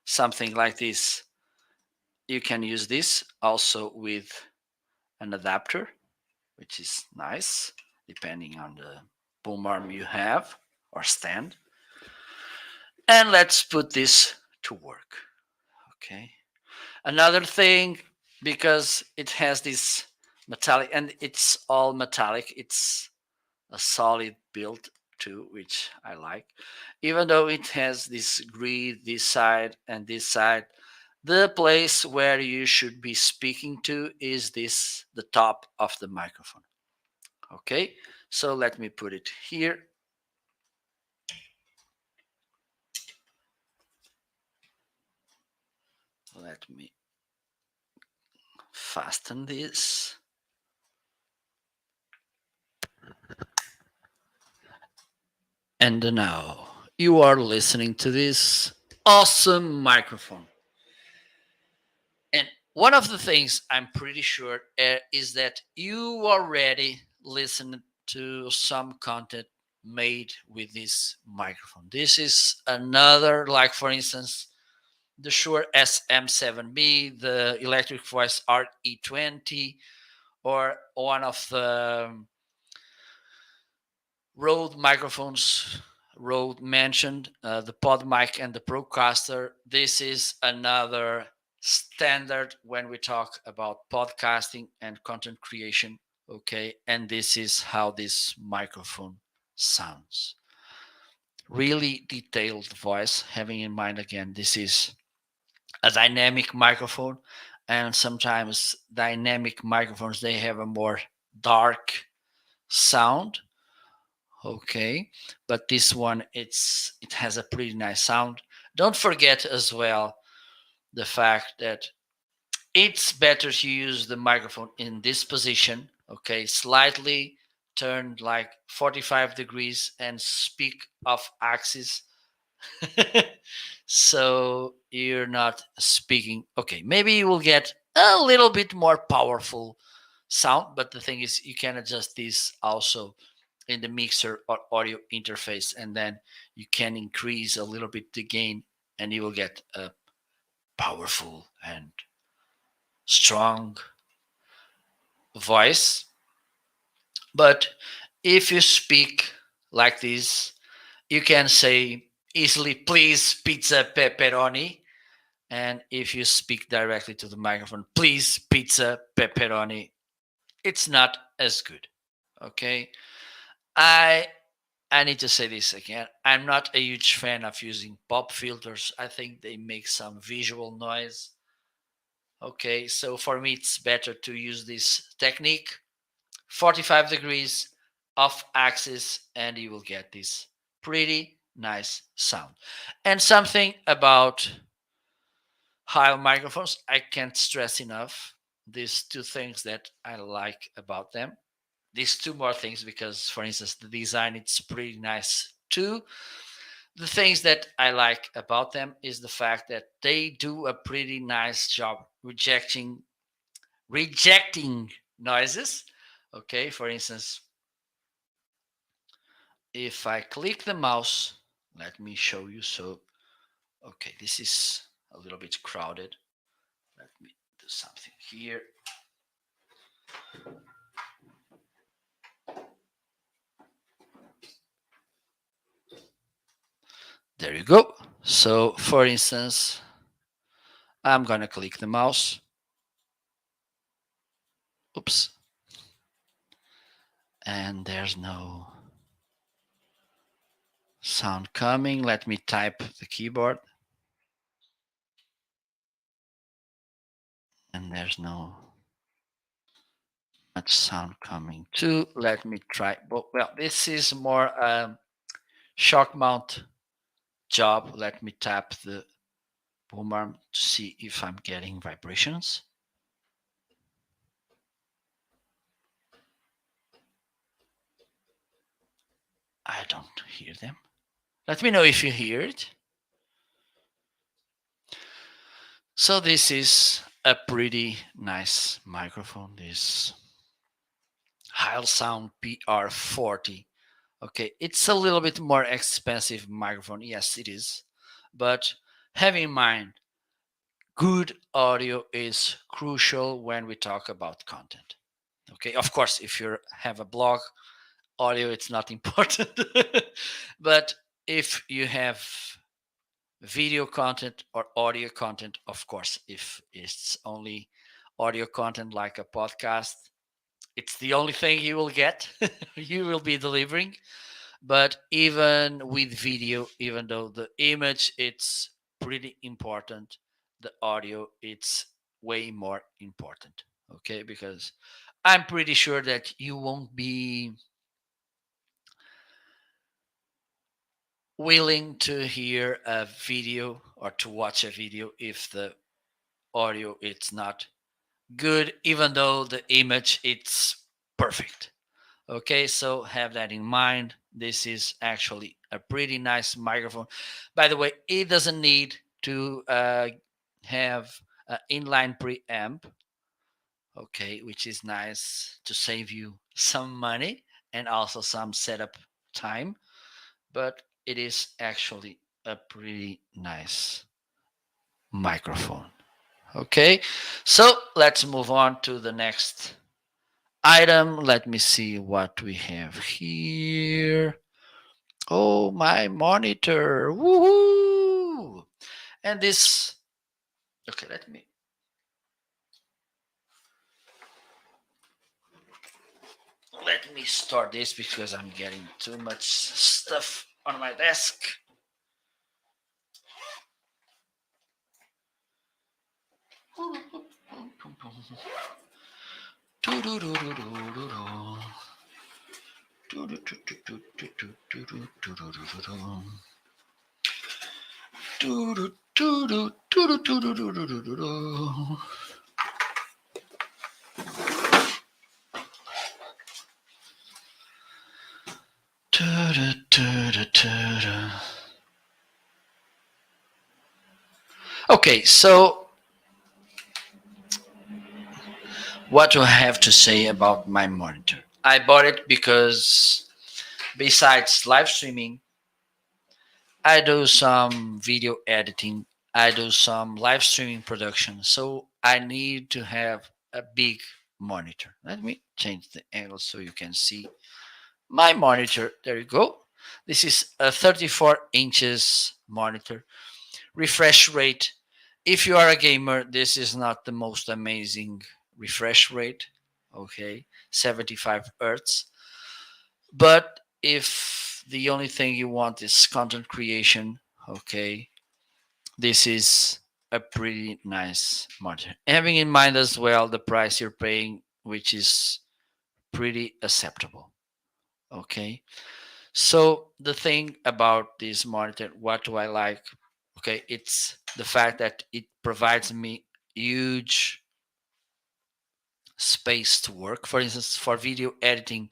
something like this, you can use this also with an adapter, which is nice depending on the boom arm you have or stand. And let's put this to work. Okay. Another thing, because it has this metallic, and it's all metallic, it's a solid build too, which I like. Even though it has this grid, this side and this side, the place where you should be speaking to is this, the top of the microphone. Okay, so let me put it here. Let me fasten this. And now you are listening to this awesome microphone. And one of the things I'm pretty sure is that you already listened to some content made with this microphone. This is another, like for instance, the Shure SM7B, the Electric Voice RE20, or one of the Rode microphones Rode mentioned, the PodMic and the Procaster. This is another standard when we talk about podcasting and content creation. Okay, and this is how this microphone sounds. Really detailed voice, having in mind again, this is a dynamic microphone, and sometimes dynamic microphones they have a more dark sound. Okay, but this one it has a pretty nice sound. Don't forget as well the fact that it's better to use the microphone in this position. Okay, slightly turned like 45 degrees and speak off axis. So you're not speaking. Okay, maybe you will get a little bit more powerful sound, but the thing is you can adjust this also in the mixer or audio interface, and then you can increase a little bit the gain, and you will get a powerful and strong voice. But if you speak like this, you can say easily, please, pizza pepperoni. And if you speak directly to the microphone, please, pizza pepperoni, it's not as good. Okay. I I need to say this again. I'm not a huge fan of using pop filters. I think they make some visual noise. Okay, so for me, it's better to use this technique 45 degrees off axis, and you will get this pretty nice sound. And something about high microphones, I can't stress enough these two things that I like about them. These two more things, because for instance, the design it's pretty nice too. The things that I like about them is the fact that they do a pretty nice job rejecting noises. Okay, for instance, if I click the mouse, let me show you. So, okay, this is a little bit crowded. Let me do something here. There you go. So, for instance, I'm going to click the mouse. Oops. And there's no sound coming. Let me type the keyboard. And there's no much sound coming too. Let me try. Well, this is more shock mount job. Let me tap the boom arm to see if I'm getting vibrations. I don't hear them. Let me know if you hear it. So this is a pretty nice microphone. This Heilsound PR40. Okay, it's a little bit more expensive microphone. Yes, it is. But have in mind, good audio is crucial when we talk about content. Okay, of course, if you have a blog, audio it's not important. But if you have video content or audio content, of course, if it's only audio content like a podcast, it's the only thing you will get. You will be delivering. But even with video, even though the image it's pretty important, the audio it's way more important. Okay, because I'm pretty sure that you won't be willing to hear a video or to watch a video if the audio it's not good, even though the image it's perfect. Okay, so have that in mind. This is actually a pretty nice microphone. By the way, it doesn't need to have an inline preamp, okay, which is nice to save you some money and also some setup time, but it is actually a pretty nice microphone. Okay, so let's move on to the next item. Let me see what we have here. Oh, my monitor. Woohoo! And this, okay, let me start this because I'm getting too much stuff on my desk. Okay, so what do I have to say about my monitor? I bought it because besides live streaming, I do some video editing, I do some live streaming production. So I need to have a big monitor. Let me change the angle so you can see my monitor. There you go. This is a 34 inches monitor. Refresh rate. If you are a gamer, this is not the most amazing refresh rate. Okay, 75 hertz. But if the only thing you want is content creation, okay, this is a pretty nice monitor. Having in mind as well the price you're paying, which is pretty acceptable. Okay, so the thing about this monitor, what do I like? Okay, it's the fact that it provides me huge space to work. For instance, for video editing,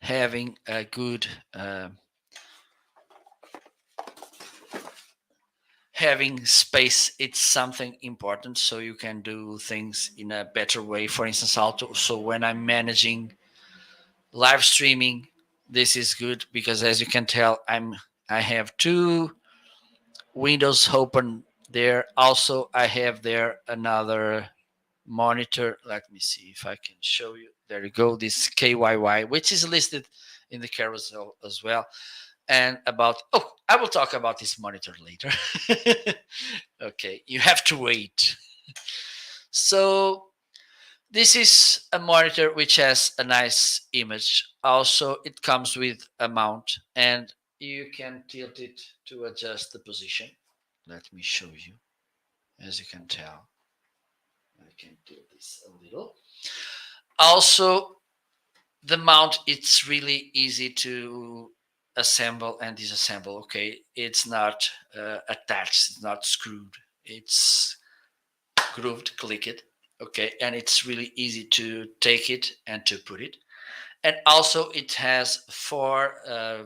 having a good having space it's something important so you can do things in a better way. For instance, also when I'm managing live streaming, this is good because as you can tell, I have two windows open there. Also I have there another monitor. Let me see if I can show you. There you go, this KYY, which is listed in the carousel as well. And about, oh, I will talk about this monitor later. Okay, you have to wait. So this is a monitor which has a nice image. Also, it comes with a mount and you can tilt it to adjust the position. Let me show you. As you can tell, I can tilt this a little. Also, the mount, it's really easy to assemble and disassemble. Okay, it's not attached, it's not screwed, it's grooved. Click it, okay, and it's really easy to take it and to put it. And also it has four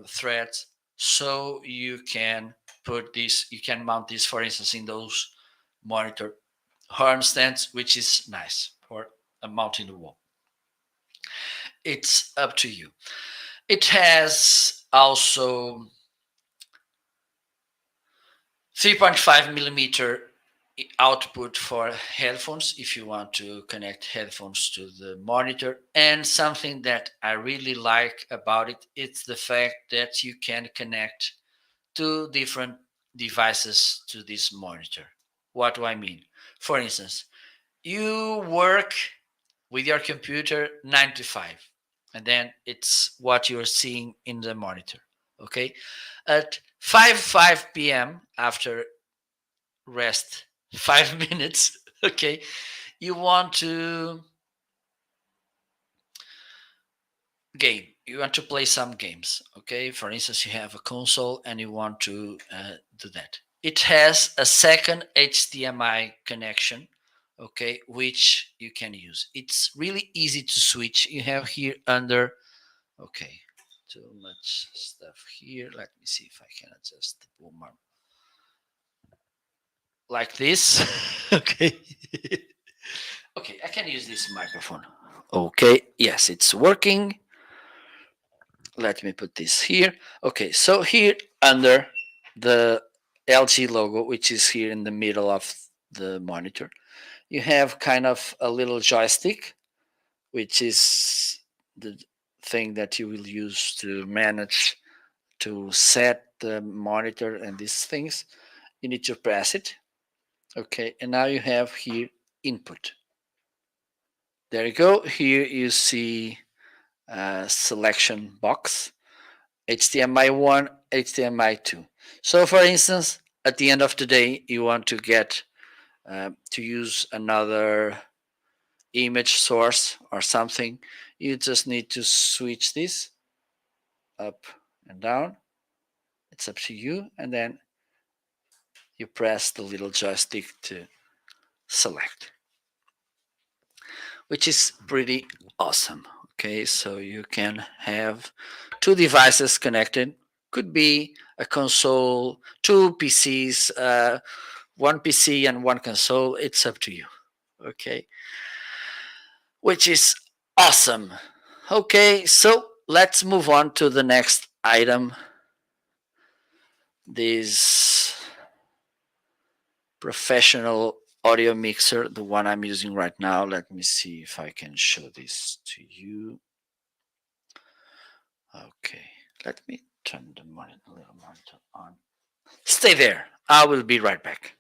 threads, so you can put this, you can mount this for instance in those monitor arm stands, which is nice for a mount in the wall. It's up to you. It has also 3.5 millimeter output for headphones if you want to connect headphones to the monitor. And something that I really like about it, it's the fact that you can connect two different devices to this monitor. What do I mean? For instance, you work with your computer 9 to 5, and then it's what you're seeing in the monitor. Okay, at 5 p.m. after rest 5 minutes, okay, you want to you want to play some games. Okay, for instance, you have a console and you want to do that. It has a second HDMI connection, okay, which you can use. It's really easy to switch. You have here under, okay, too much stuff here. Let me see if I can adjust the boomer like this. Okay. Okay, I can use this microphone. Okay, yes, it's working. Let me put this here. Okay, so here under the LG logo, which is here in the middle of the monitor, you have kind of a little joystick, which is the thing that you will use to manage, to set the monitor and these things. You need to press it. Okay, and now you have here input. There you go. Here you see a selection box, HDMI 1, HDMI 2. So for instance, at the end of the day, you want to get to use another image source or something, you just need to switch this up and down. It's up to you, and then you press the little joystick to select, which is pretty awesome. Okay, so you can have two devices connected. Could be a console, two PCs, one PC and one console. It's up to you. Okay, which is awesome. Okay, so let's move on to the next item. This professional audio mixer, the one I'm using right now. Let me see if I can show this to you. Okay, let me turn the little monitor on. Stay there. I will be right back.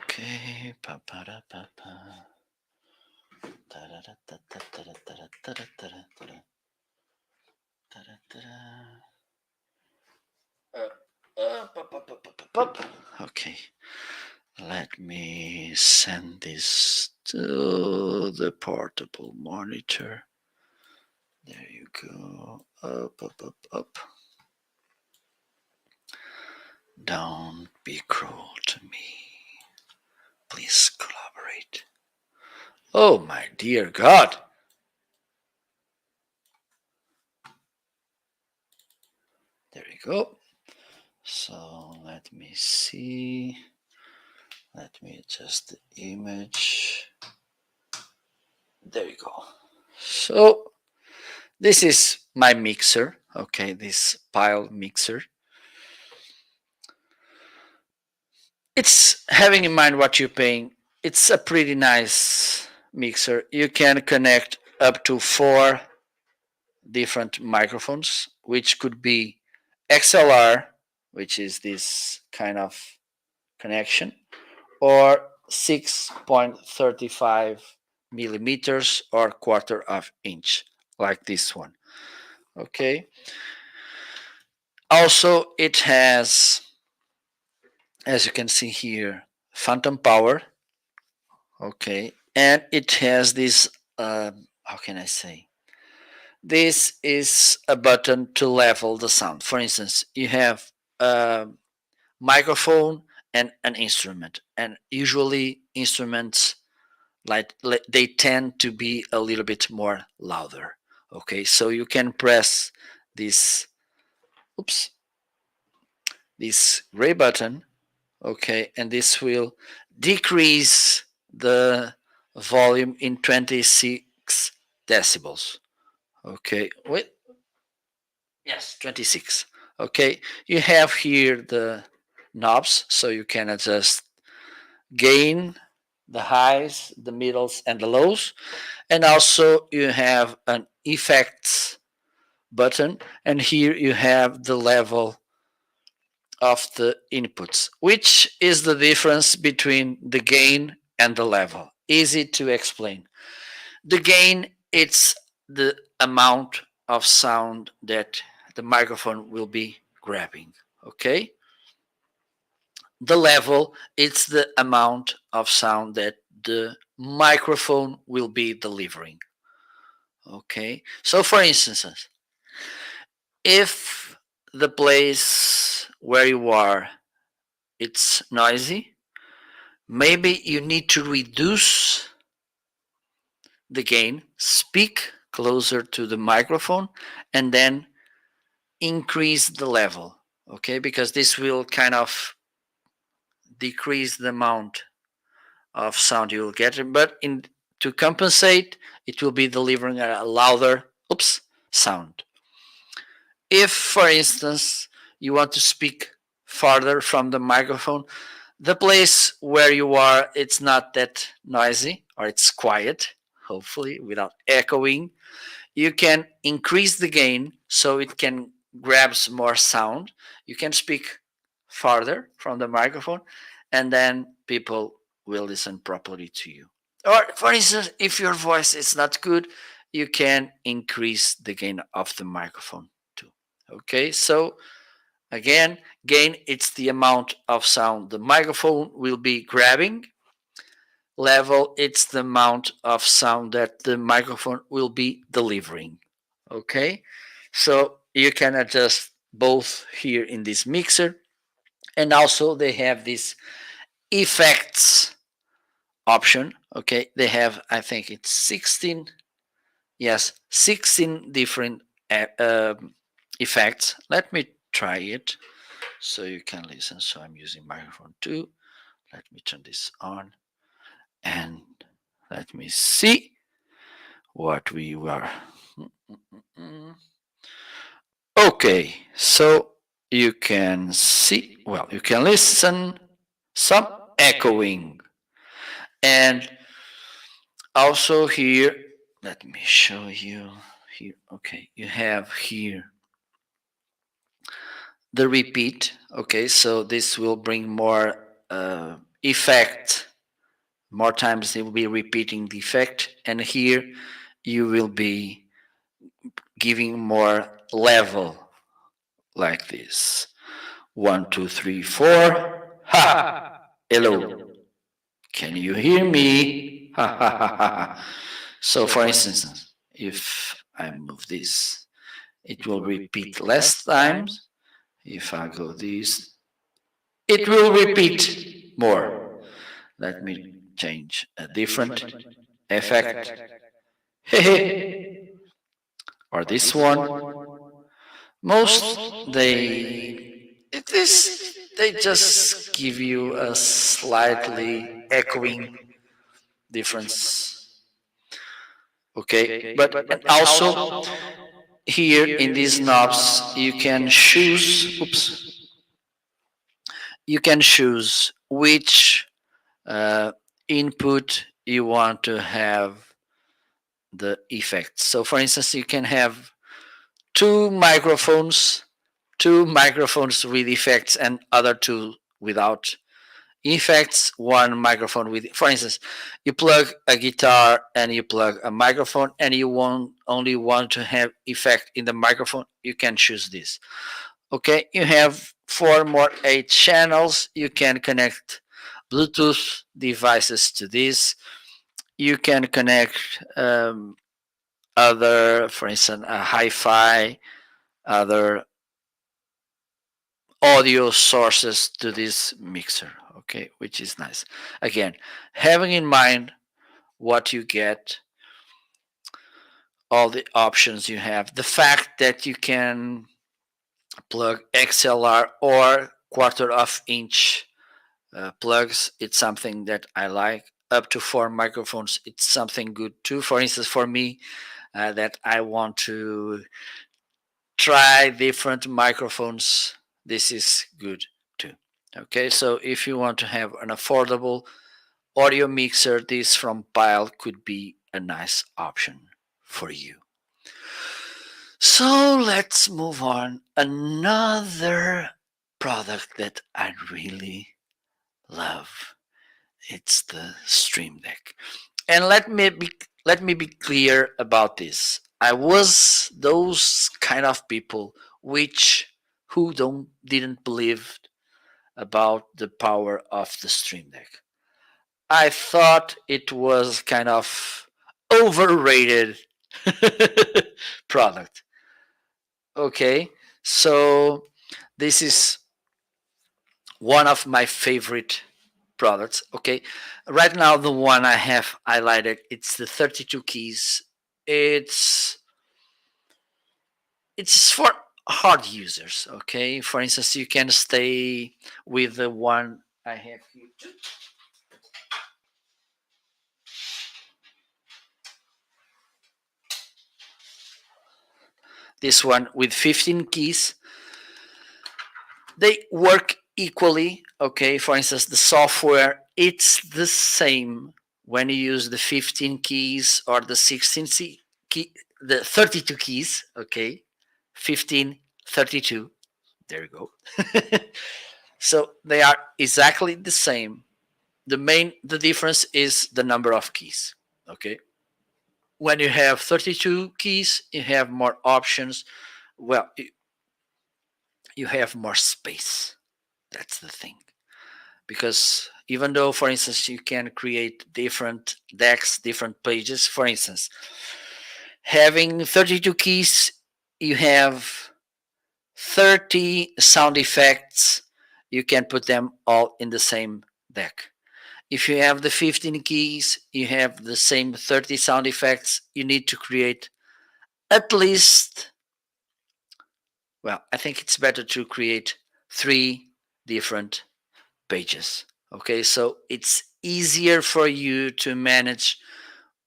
Okay. Okay. Let me send this to the portable monitor. There you go. Up, up, up, up. Don't be cruel to me. Please collaborate. Oh, my dear God. There you go. So let me see. Let me adjust the image. There you go. So this is my mixer. Okay, this pile mixer. It's having in mind what you're paying. It's a pretty nice mixer. You can connect up to 4 different microphones, which could be XLR, which is this kind of connection, or 6.35 millimeters or quarter of inch, like this one. Okay. Also, it has, as you can see here, phantom power. Okay, and it has this. How can I say? This is a button to level the sound. For instance, you have a microphone and an instrument, and usually instruments like they tend to be a little bit more louder. Okay, so you can press this. Oops, this gray button. Okay, and this will decrease the volume in 26 decibels. Okay, wait, yes, 26. Okay, you have here the knobs, so you can adjust gain, the highs, the middles, and the lows. And also you have an effects button, and here you have the level of the inputs. Which is the difference between the gain and the level? Easy to explain. The gain, it's the amount of sound that the microphone will be grabbing. Okay, the level, it's the amount of sound that the microphone will be delivering. Okay, so for instance, if the place where you are it's noisy, maybe you need to reduce the gain, speak closer to the microphone, and then increase the level. Okay, because this will kind of decrease the amount of sound you will get, but in to compensate, it will be delivering a louder sound. If, for instance, you want to speak farther from the microphone, the place where you are, it's not that noisy or it's quiet, hopefully without echoing. You can increase the gain so it can grabs more sound. You can speak farther from the microphone, and then people will listen properly to you. Or, for instance, if your voice is not good, you can increase the gain of the microphone too. Okay, so again, gain, it's the amount of sound the microphone will be grabbing. Level, it's the amount of sound that the microphone will be delivering. Okay, so you can adjust both here in this mixer, and also they have this effects option. Okay, they have, I think it's 16, yes, 16 different effects. Let me try it so you can listen. So I'm using microphone 2. Let me turn this on and let me see what we were. Okay, so you can see, well, you can listen some echoing. And also here, let me show you here. Okay, you have here the repeat. Okay, so this will bring more effect. More times they will be repeating the effect, and here you will be giving more level like this. 1, 2, 3, 4. Ha! Hello. Can you hear me? Ha ha ha ha. So, for instance, if I move this, it will repeat less times. If I go this, it will repeat more. Let me change a different effect. Or this one. Most they just give you a slightly echoing difference. Okay, but and also here in these knobs you can choose. You can choose which input you want to have the effects. So, for instance, you can have two microphones, with effects, and other two without effects. One microphone with, for instance, you plug a guitar and you plug a microphone, and you only want to have effect in the microphone. You can choose this. Okay, you have 8 channels. You can connect Bluetooth devices to this. You can connect other, for instance, a hi-fi, other audio sources to this mixer. Okay, which is nice. Again, having in mind what you get, all the options you have, the fact that you can plug XLR or quarter of inch plugs, it's something that I like. Up to 4 microphones, it's something good too. For instance, for me, that I want to try different microphones. This is good too. Okay, so if you want to have an affordable audio mixer, this from Pile could be a nice option for you. So let's move on. Another product that I really love. It's the Stream Deck. And let me be clear about this. I was those kind of people which who don't didn't believe about the power of the Stream Deck. I thought it was kind of overrated product. Okay, so this is one of my favorite products. Okay, right now the one I have highlighted, it's the 32 keys. it's it's for hard users. Okay, for instance, you can stay with the one I have here. This one with 15 keys, they work equally. Okay, for instance, the software, it's the same when you use the 15 keys or the 16 key, the 32 keys. Okay, 15, 32. There you go. So they are exactly the same. The difference is the number of keys. Okay, when you have 32 keys, you have more options. Well, you have more space. That's the thing. Because even though, for instance, you can create different decks, different pages, for instance, having 32 keys, you have 30 sound effects. You can put them all in the same deck. If you have the 15 keys, you have the same 30 sound effects. You need to create at least, well, I think it's better to create 3 different pages. Okay, so it's easier for you to manage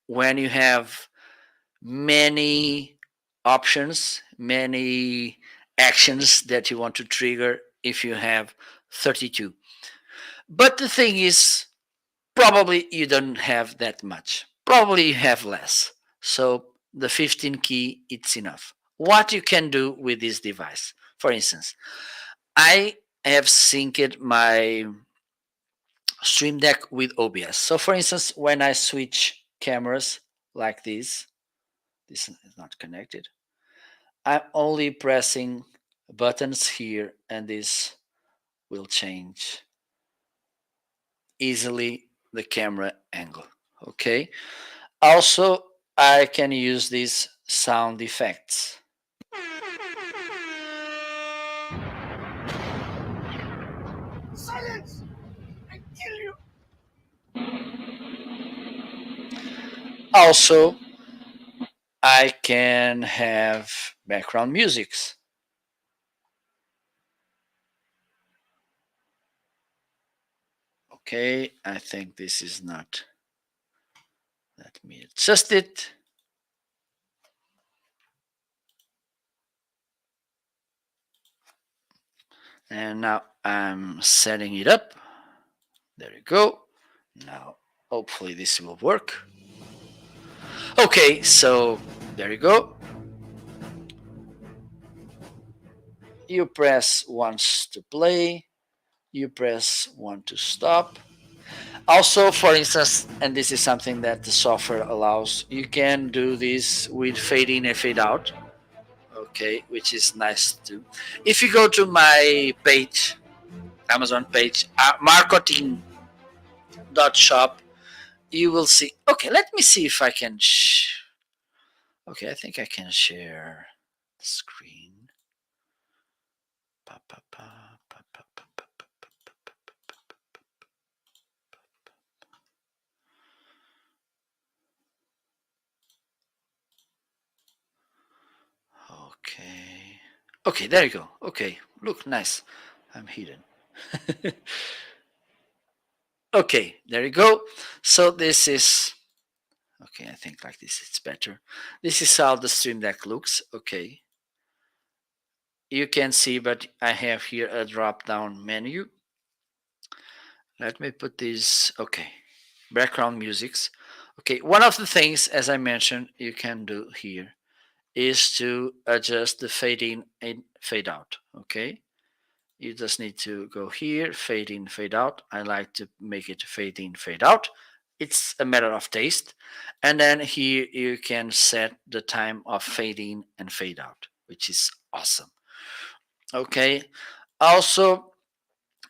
when you have many options, many actions that you want to trigger if you have 32. But the thing is, probably you don't have that much. Probably you have less. So the 15 key, it's enough. What you can do with this device, for instance, I have synced my Stream Deck with OBS. So for instance, when I switch cameras like this is not connected. I'm only pressing buttons here and this will change easily the camera angle. Okay. Also, I can use these sound effects. Silence! I kill you! Also, I can have background musics. Okay, I think this is not. Let me adjust it. And now I'm setting it up. There you go. Now, hopefully, this will work. Okay, so there you go. You press once to play, you press one to stop. Also, for instance, and this is something that the software allows, you can do this with fade in and fade out. Okay, which is nice too. If you go to my page, Amazon page, marketing.shop, you will see. Okay, let me see if I can. Okay, I think I can share the screen. Pa, pa, pa, pa, pa, pa, pa, pa, pa. Okay. Okay, there you go. Okay, look, nice. I'm hidden. Okay, there you go. So this is. Okay, I think like this it's better. This is how the Stream Deck looks. Okay. you can see, but I have here a drop down menu. Let me put these, okay, background musics. Okay, one of the things, as I mentioned, you can do here is to adjust the fade in and fade out. Okay, you just need to go here, fade in, fade out. I like to make it fade in, fade out. It's a matter of taste. And then here you can set the time of fade in and fade out, which is awesome. Okay, also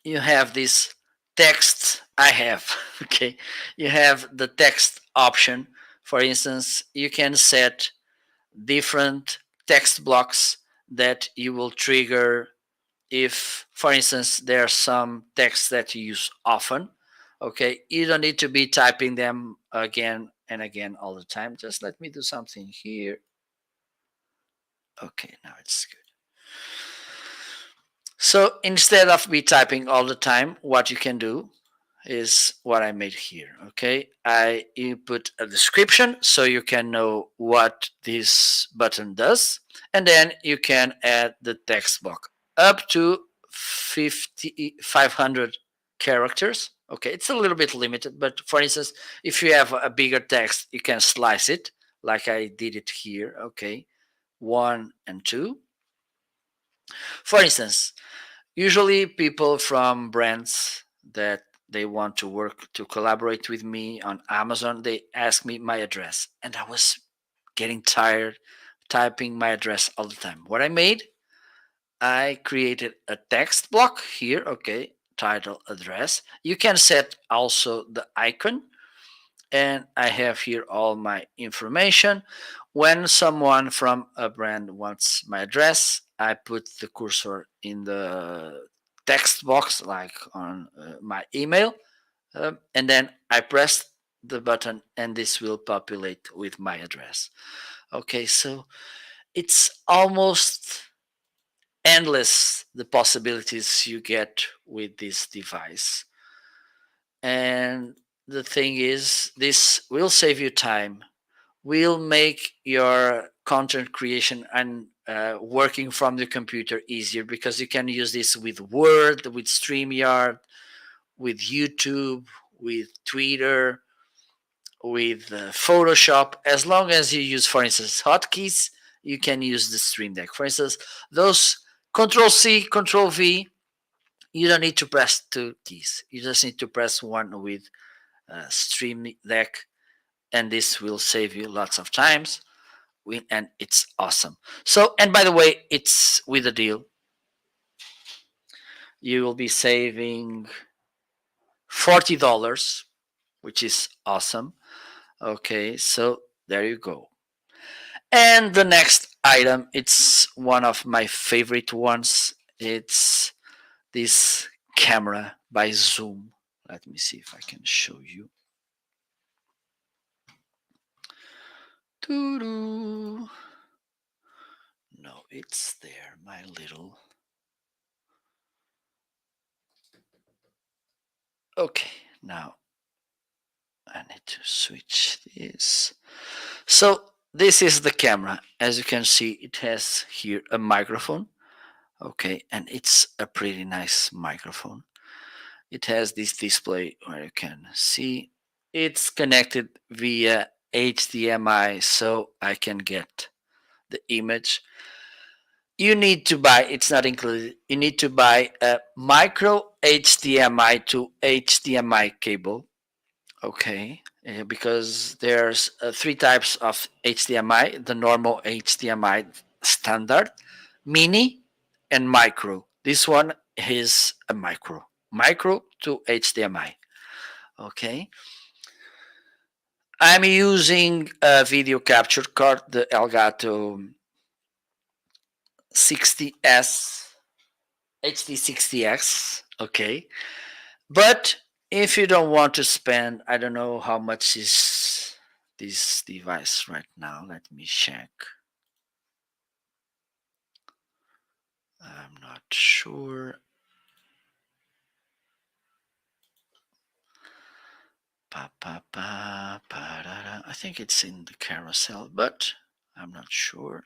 you have this text. I have, okay, you have the text option. For instance, you can set different text blocks that you will trigger if, for instance, there are some texts that you use often. Okay, you don't need to be typing them again and again all the time. Just let me do something here. Okay, now it's good. So instead of me typing all the time, what you can do is what I made here. Okay, I input a description so you can know what this button does, and then you can add the text box up to 500 characters. Okay, it's a little bit limited, but for instance, if you have a bigger text, you can slice it like I did it here. Okay, 1 and 2. For instance, usually people from brands that they want to work to collaborate with me on Amazon, they ask me my address. And I was getting tired typing my address all the time. What I made, I created a text block here, okay, title, address. You can set also the icon, and I have here all my information. When someone from a brand wants my address, I put the cursor in the text box, like on my email, and then I press the button, and this will populate with my address. Okay, so it's almost endless the possibilities you get with this device. And the thing is, this will save you time, will make your content creation and working from the computer easier, because you can use this with Word, with StreamYard, with YouTube, with Twitter, with Photoshop. As long as you use, for instance, hotkeys, you can use the Stream Deck. For instance, those Control C, Control V, you don't need to press two keys. You just need to press one with Stream Deck, and this will save you lots of times. And it's awesome. So, and by the way, it's with a deal. You will be saving $40, which is awesome. Okay, so there you go. And the next item, it's one of my favorite ones. It's this camera by Zoom. Let me see if I can show you. Doo-doo. No, it's there, my little. Okay, now I need to switch this. So this is the camera. As you can see, it has here a microphone. Okay, and it's a pretty nice microphone. It has this display where you can see it's connected via HDMI, so I can get the image. You need to buy, it's not included, you need to buy a micro HDMI to HDMI cable. Okay, because there's three types of HDMI: the normal HDMI standard, mini, and micro. This one is a micro to HDMI. Okay, I'm using a video capture card, the Elgato 60S HD60X. Okay, but if you don't want to spend, I don't know how much is this device right now. Let me check. I'm not sure. I think it's in the carousel, but I'm not sure.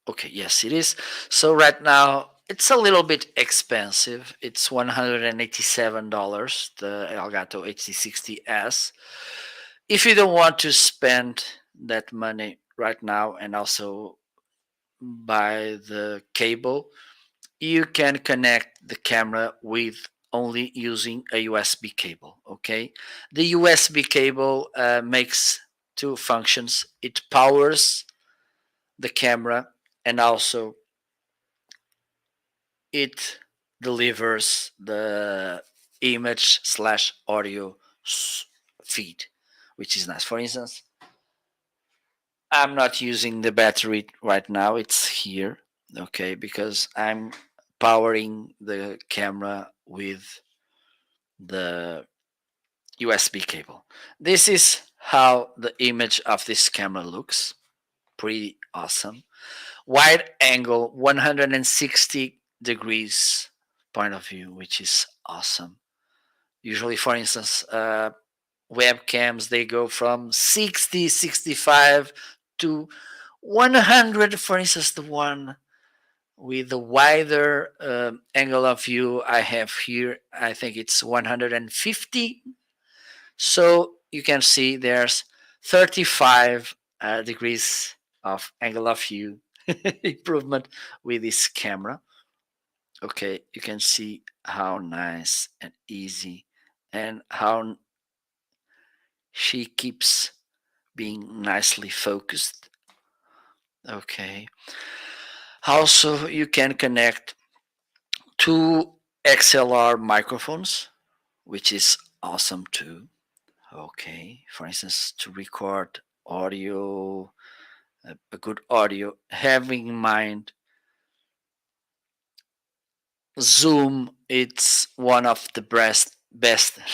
Okay, yes, it is. So right now it's a little bit expensive. It's $187, the Elgato HD60S. If you don't want to spend that money right now and also buy the cable, you can connect the camera with only using a USB cable. Okay, the USB cable makes two functions. It powers the camera and also it delivers the image slash audio feed, which is nice. For instance, I'm not using the battery right now, it's here, okay, because I'm powering the camera with the USB cable. This is how the image of this camera looks. Pretty awesome. Wide angle, 160 degrees point of view, which is awesome. Usually, for instance, webcams, they go from 60, 65 to 100. For instance, the one with the wider angle of view I have here, I think it's 150. So you can see there's 35 degrees of angle of view improvement with this camera. Okay, you can see how nice and easy and how she keeps being nicely focused. Okay. Also, you can connect two XLR microphones, which is awesome too. Okay. For instance, to record audio, a good audio, having in mind Zoom, it's one of the best,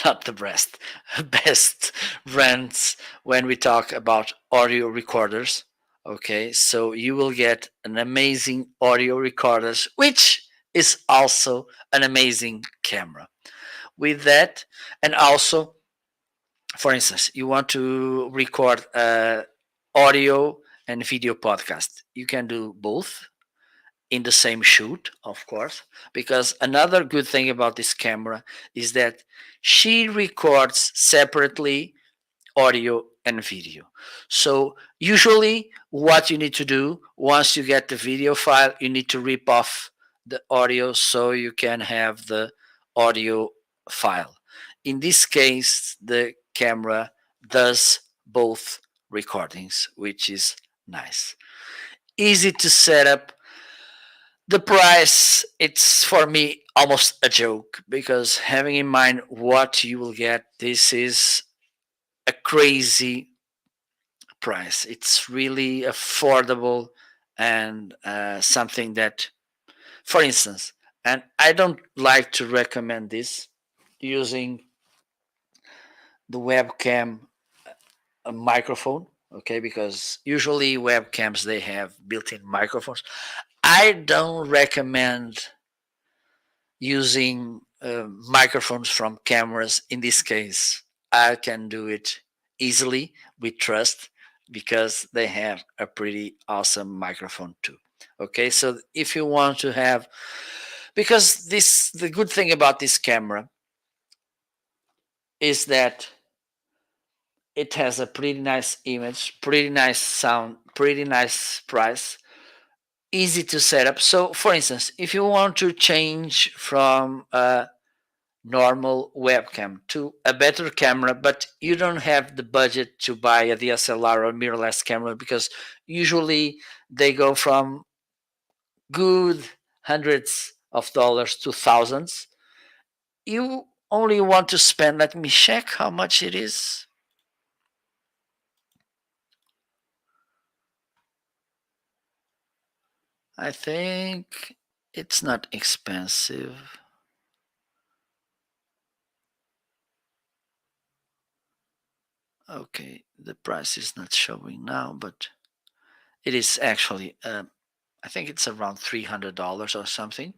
not the best, best brands when we talk about audio recorders. Okay, so you will get an amazing audio recorders, which is also an amazing camera. With that, and also, for instance, you want to record audio and video podcast. You can do both in the same shoot, of course, because another good thing about this camera is that she records separately audio and video. So usually what you need to do once you get the video file, you need to rip off the audio so you can have the audio file. In this case, the camera does both recordings, which is nice. Easy to set up. The price, it's for me almost a joke because having in mind what you will get, this is a crazy price. It's really affordable and something that, for instance, and I don't like to recommend this using the webcam microphone, okay, because usually webcams they have built-in microphones. I don't recommend using microphones from cameras. In this case, I can do it easily with trust because they have a pretty awesome microphone too. Okay, so if you want to have, because this, the good thing about this camera is that it has a pretty nice image, pretty nice sound, pretty nice price, easy to set up. So, for instance, if you want to change from normal webcam to a better camera, but you don't have the budget to buy a DSLR or mirrorless camera because usually they go from good hundreds of dollars to thousands. You only want to spend, let me check how much it is. I think it's not expensive. Okay, the price is not showing now, but it is actually, I think it's around $300 or something.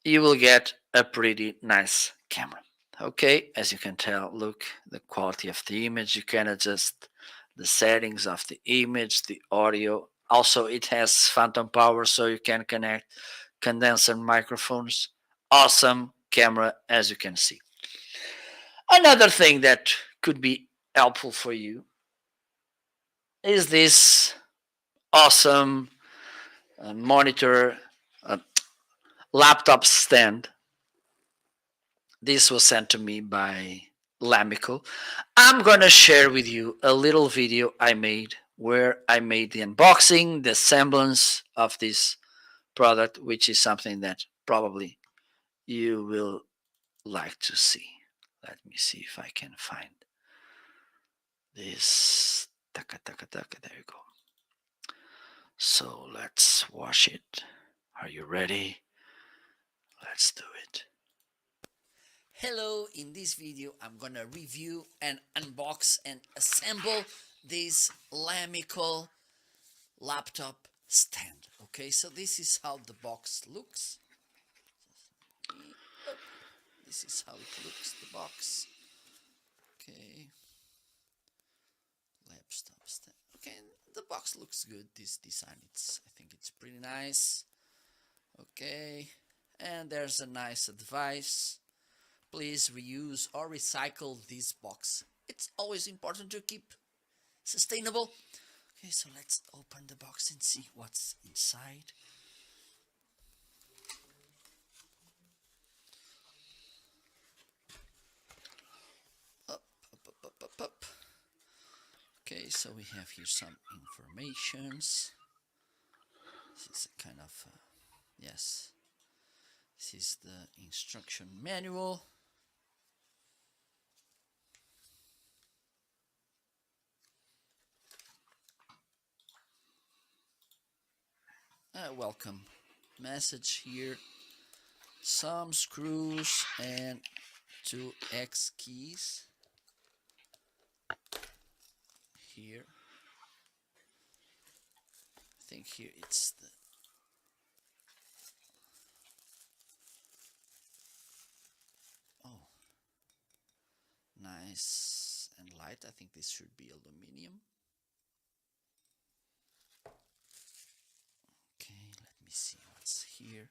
You will get a pretty nice camera. Okay, as you can tell, look, the quality of the image. You can adjust the settings of the image, the audio. Also, it has phantom power, so you can connect condenser microphones. Awesome camera, as you can see. Another thing that could be helpful for you is this awesome monitor uh, laptop stand. This was sent to me by Lamico. I'm gonna share with you a little video I made where I made the unboxing, the semblance of this product, which is something that probably you will like to see. Let me see if I can find this. Taka, taka, taka. There you go. So let's wash it. Are you ready? Let's do it. Hello, in this video I'm gonna review and unbox and assemble this Lamical laptop stand. Okay, so this is how the box looks. This is how it looks, the box. Okay, laptop stand. Okay, the box looks good. This design, I think it's pretty nice. Okay, and there's a nice advice. Please reuse or recycle this box. It's always important to keep sustainable. Okay, so let's open the box and see what's inside. Up, up, up, up, up, up. Okay, so we have here some informations. This is a kind of, yes, this is the instruction manual. Welcome message here. Some screws and 2 X keys here. I think here it's the nice and light. I think this should be aluminium. Okay, let me see what's here.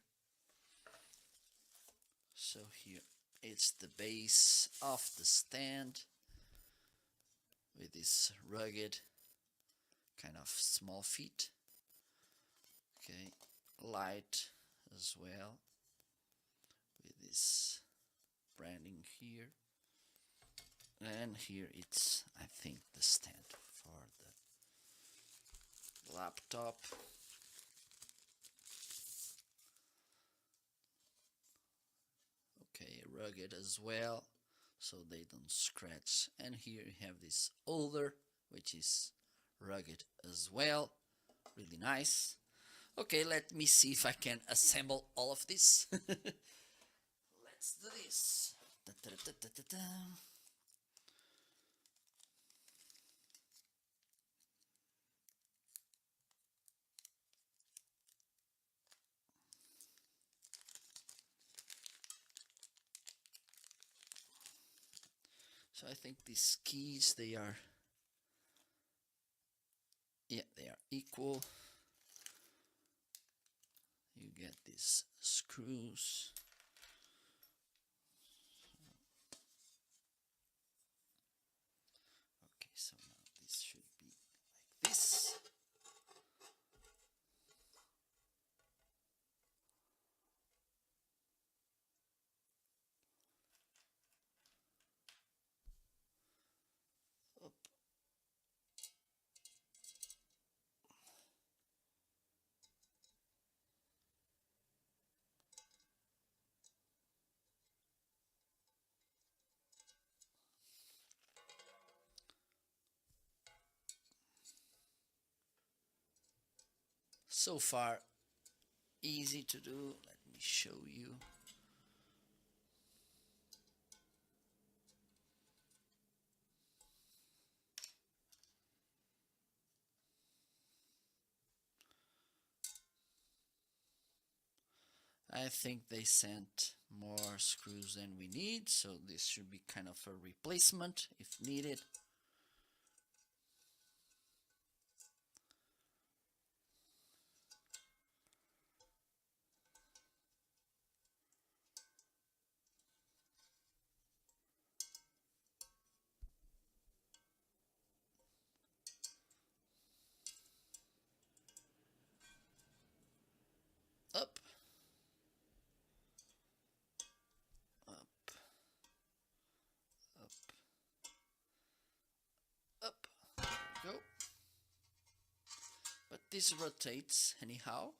So here it's the base of the stand with this rugged kind of small feet. Okay, light as well with this branding here. And here it's, I think, the stand for the laptop. Okay, rugged as well, so they don't scratch. And here you have this holder, which is rugged as well, really nice. Okay, let me see if I can assemble all of this. Let's do this. Da, da, da, da, da, da. So I think these keys, they are equal. You get these screws. Okay, so now this should be like this. Up. So far, easy to do. Let me show you. I think they sent more screws than we need, so this should be kind of a replacement if needed. this rotates anyhow,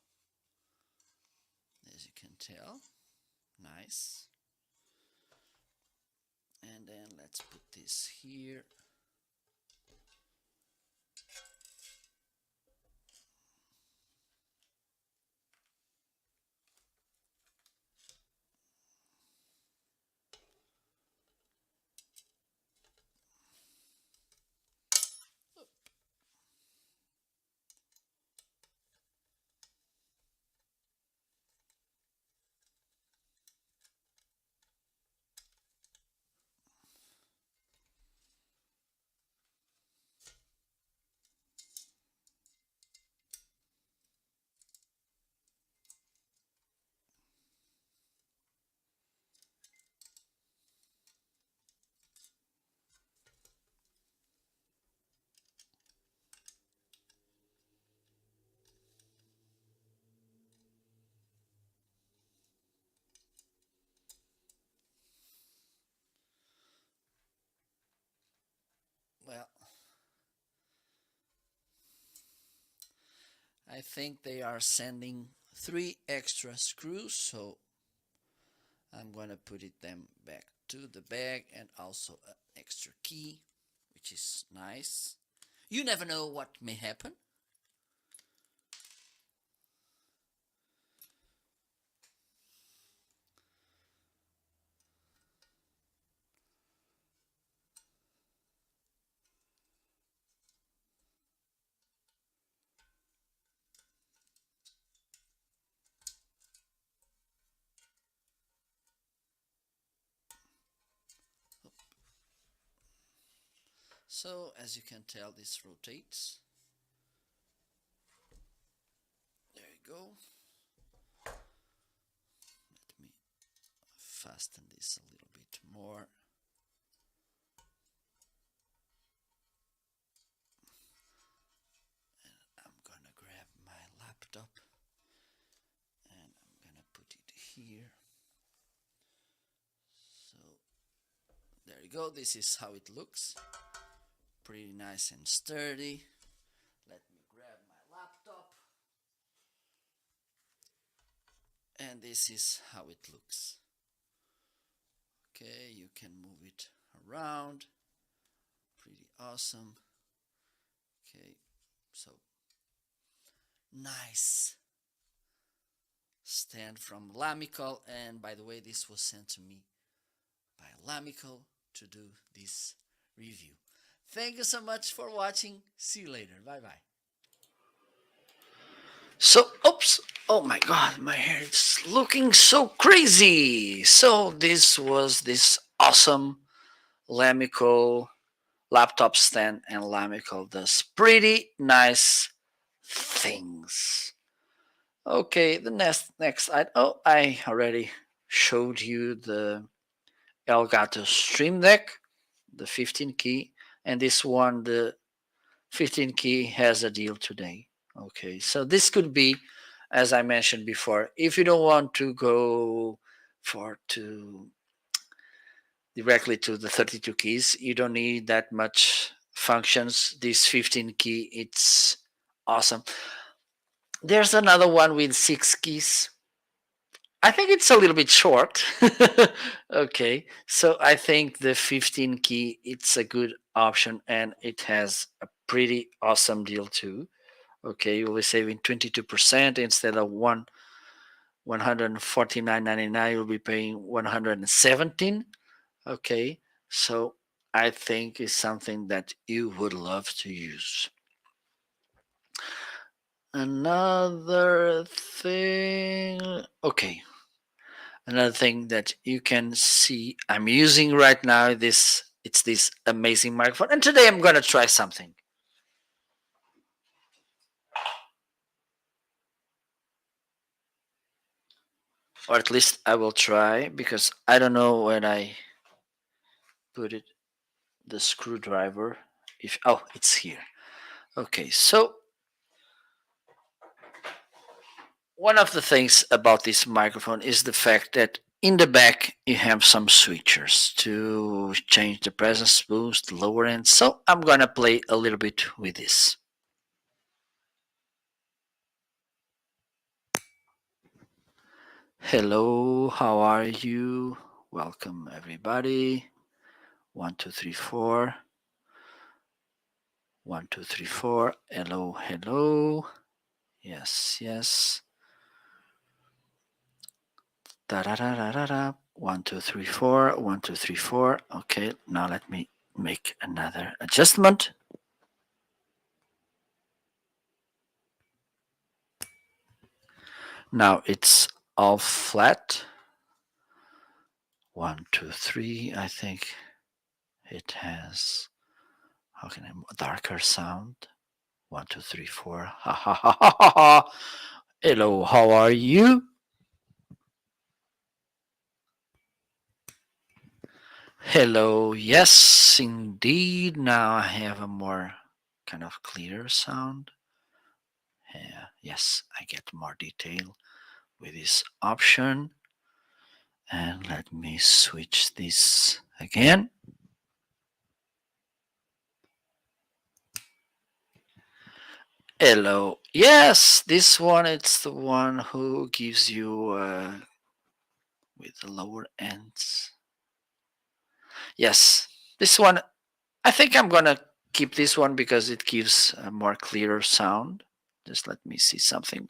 as you can tell. Nice. And then let's put this here. Well, I think they are sending 3 extra screws, so I'm gonna put them back to the bag, and also an extra key, which is nice. You never know what may happen. So as you can tell, this rotates. There you go. Let me fasten this a little bit more. And I'm gonna grab my laptop and I'm gonna put it here. So there you go. This is how it looks. Pretty nice and sturdy. Let me grab my laptop. And this is how it looks. Okay, you can move it around. Pretty awesome. Okay, so nice stand from Lamical, and by the way, this was sent to me by Lamical to do this review. Thank you so much for watching. See you later. Bye bye. So, oops. Oh my god, my hair is looking so crazy. So, this was this awesome Lamical laptop stand, and Lamical does pretty nice things. Okay, the next I already showed you the Elgato Stream Deck, the 15 key, and this one, the 15 key, has a deal today. Okay, so this could be, as I mentioned before, if you don't want to go for to directly to the 32 keys, you don't need that much functions. This 15 key, it's awesome. There's another one with 6 keys. I think it's a little bit short. Okay, so I think the 15 key, it's a good option, and it has a pretty awesome deal too. Okay, you'll be saving 22% instead of 149.99. You'll be paying 117. Okay, so I think it's something that you would love to use. Another thing, okay, another thing that you can see I'm using right now, it's this amazing microphone, and today I'm gonna try something. Or at least I will try, because I don't know when I put it, the screwdriver, if, oh, it's here. Okay, so one of the things about this microphone is the fact that in the back you have some switchers to change the presence boost, lower end. So I'm gonna play a little bit with this. Hello, how are you? Welcome, everybody. 1, 2, 3, 4. 1, 2, 3, 4. Hello, hello. Yes, yes. Da da da da da da. 1, 2, 3, 4. 1, 2, 3, 4. Okay, now let me make another adjustment. Now it's all flat. 1, 2, 3. I think it has, how can I, darker sound. 1, 2, 3, 4. Ha ha ha ha ha ha. Hello, how are you? Hello, yes, indeed. Now I have a more kind of clear sound. Yeah, yes, I get more detail with this option. And let me switch this again. Hello. Yes, this one it's the one who gives you with the lower ends. Yes, this one. I think I'm gonna keep this one because it gives a more clearer sound. Just let me see something.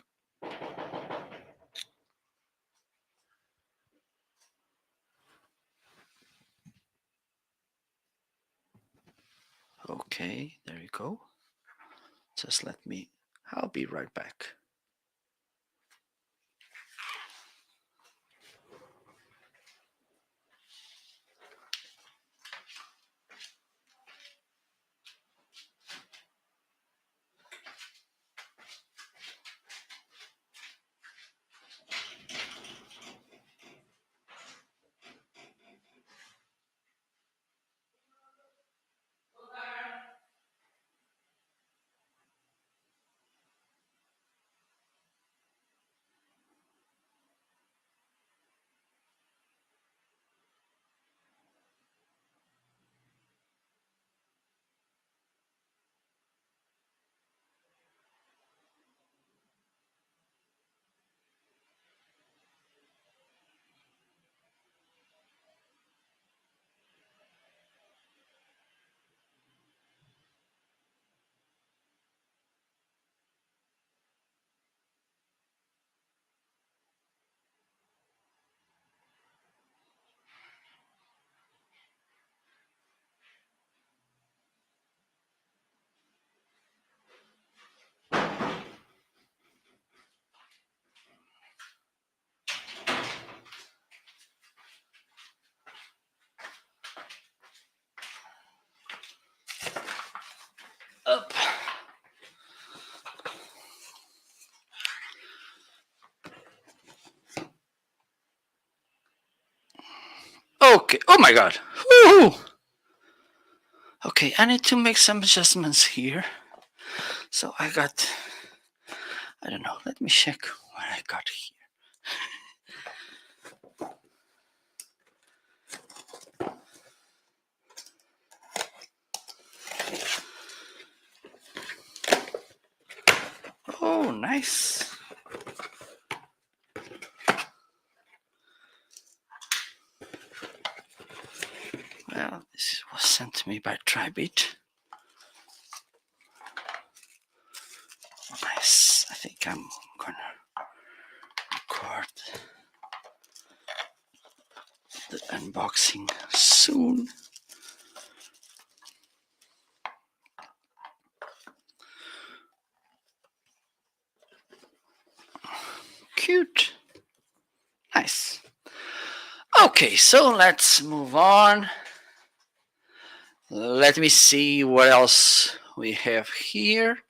Okay, there you go. Just let me. I'll be right back. Up. Okay. Oh my God. Woo! Okay, I need to make some adjustments here. So I got. I don't know. Let me check what I got here. Oh, nice. Well, this was sent to me by Tribit. Nice. I think I'm gonna record the unboxing soon. Cute. Nice. Okay, so let's move on. Let me see what else we have here.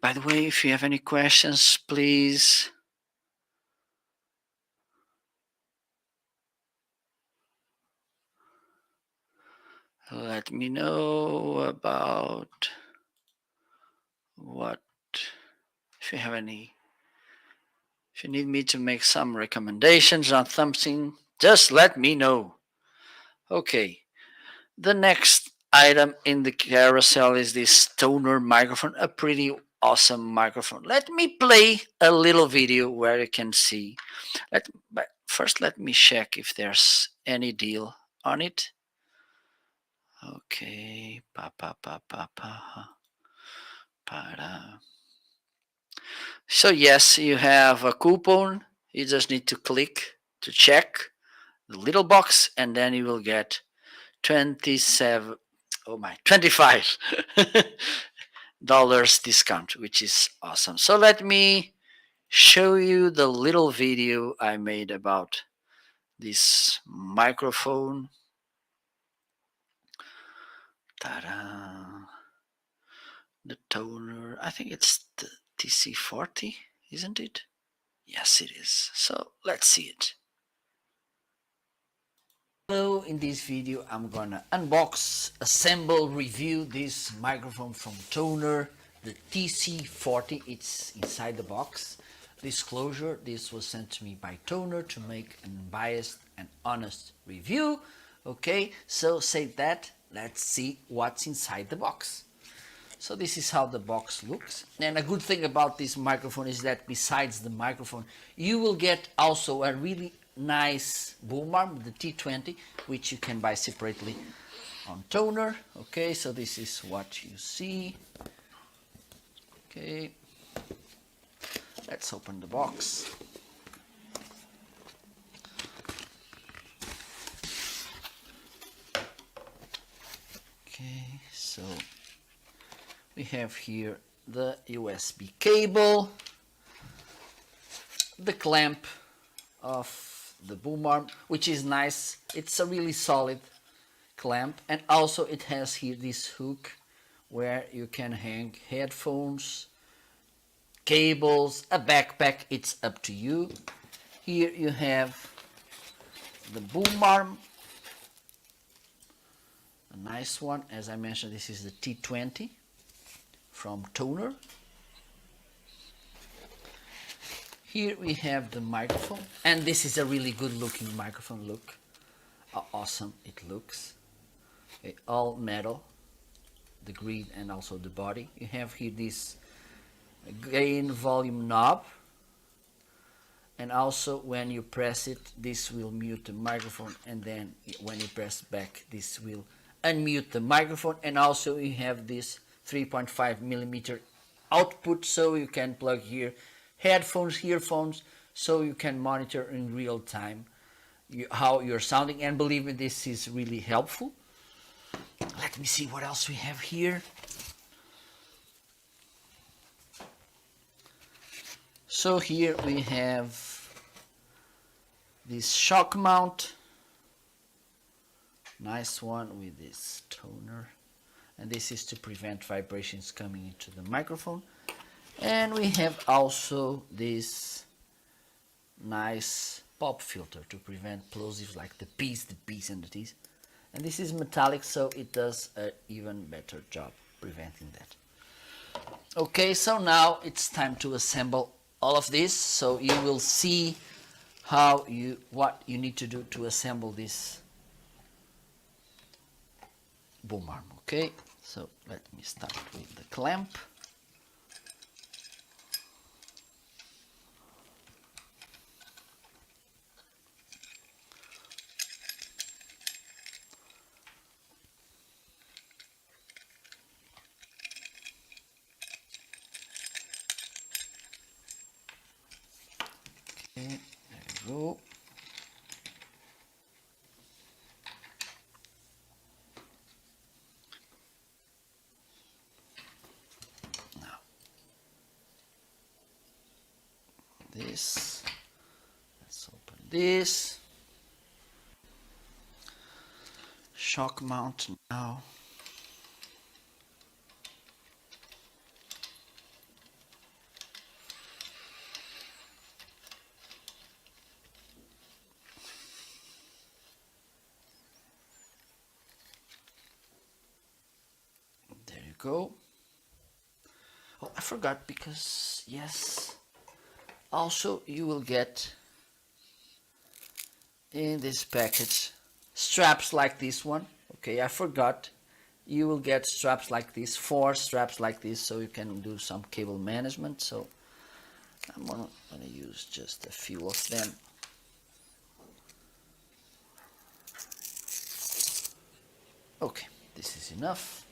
By the way, if you have any questions, please let me know about what, if you have any, if you need me to make some recommendations on something, just let me know. Okay, the next item in the carousel is this Stoner microphone, a pretty awesome microphone. Let me play a little video where you can see. But first, let me check if there's any deal on it. Okay, para. So yes, you have a coupon. You just need to click to check the little box, and then you will get 27. Oh my, 25 dollars discount, which is awesome. So let me show you the little video I made about this microphone. Ta-da. The toner, I think it's the TC40, isn't it? Yes, it is. So let's see it. Hello, in this video I'm gonna unbox, assemble, review this microphone from Toner, the TC40. It's inside the box. Disclosure, this was sent to me by Toner to make an unbiased and honest review. Okay, so say that, let's see what's inside the box. So this is how the box looks. And a good thing about this microphone is that besides the microphone, you will get also a really nice boom arm, the T20, which you can buy separately on Toner. Okay, so this is what you see. Okay, let's open the box. Okay, so we have here the USB cable, the clamp of the boom arm, which is nice. It's a really solid clamp, and also it has here this hook where you can hang headphones, cables, a backpack. It's up to you. Here you have the boom arm, a nice one. As I mentioned, this is the T20 from Toner. Here we have the microphone, and this is a really good looking microphone. Look how awesome it looks. Okay, all metal, the grid and also the body. You have here this gain volume knob, and also when you press it, this will mute the microphone, and then when you press back, this will unmute the microphone. And also you have this 3.5 millimeter output, so you can plug here headphones, earphones, so you can monitor in real time how you're sounding. And believe me, this is really helpful. Let me see what else we have here. So here we have this shock mount, nice one with this toner, and this is to prevent vibrations coming into the microphone. And we have also this nice pop filter to prevent plosives like the P's, the B's and the T's. And this is metallic, so it does an even better job preventing that. Okay, so now it's time to assemble all of this, so you will see what you need to do to assemble this boom arm. Okay, so let me start with the clamp. Okay, there we go. Now this, let's open this shock mount now. There you go. Oh, I forgot, because yes, also you will get in this package straps like this one. Okay, I forgot you will get straps like this, 4 straps like this, so you can do some cable management. So I'm gonna use just a few of them. Okay, this is enough.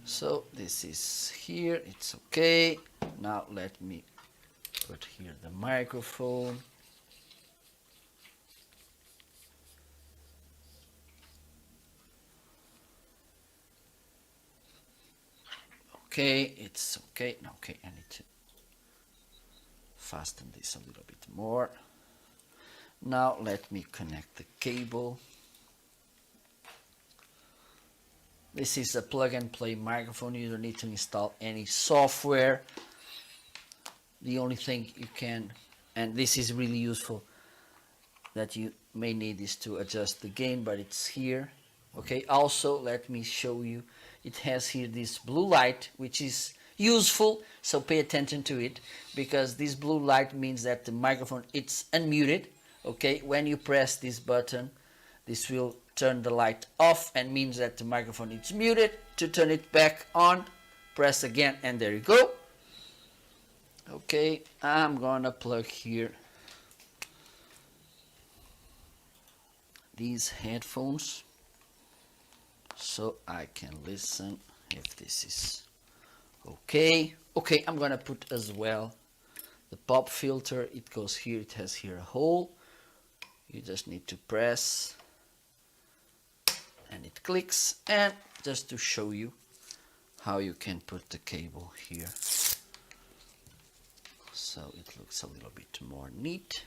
So this is here, it's okay. Now let me put here the microphone. Okay, it's okay. Okay, I need to fasten this a little bit more. Now let me connect the cable. This is a plug and play microphone. You don't need to install any software. The only thing you can, and this is really useful, that you may need is to adjust the gain, but it's here. Okay, also let me show you, it has here this blue light, which is useful, so pay attention to it, because this blue light means that the microphone, it's unmuted. Okay, when you press this button, this will turn the light off and means that the microphone is muted. To turn it back on, press again, and there you go. Okay, I'm gonna plug here these headphones so I can listen if this is okay. Okay, I'm gonna put as well the pop filter. It goes here, it has here a hole. You just need to press and it clicks. And just to show you how you can put the cable here so it looks a little bit more neat,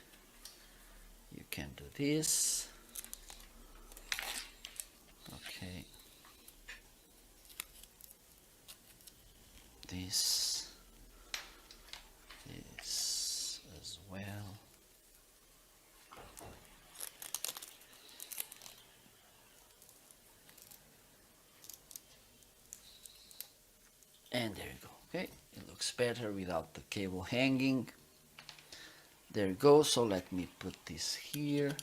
you can do this. Okay, this as well. And there you go. Okay, it looks better without the cable hanging. There you go. So let me put this here.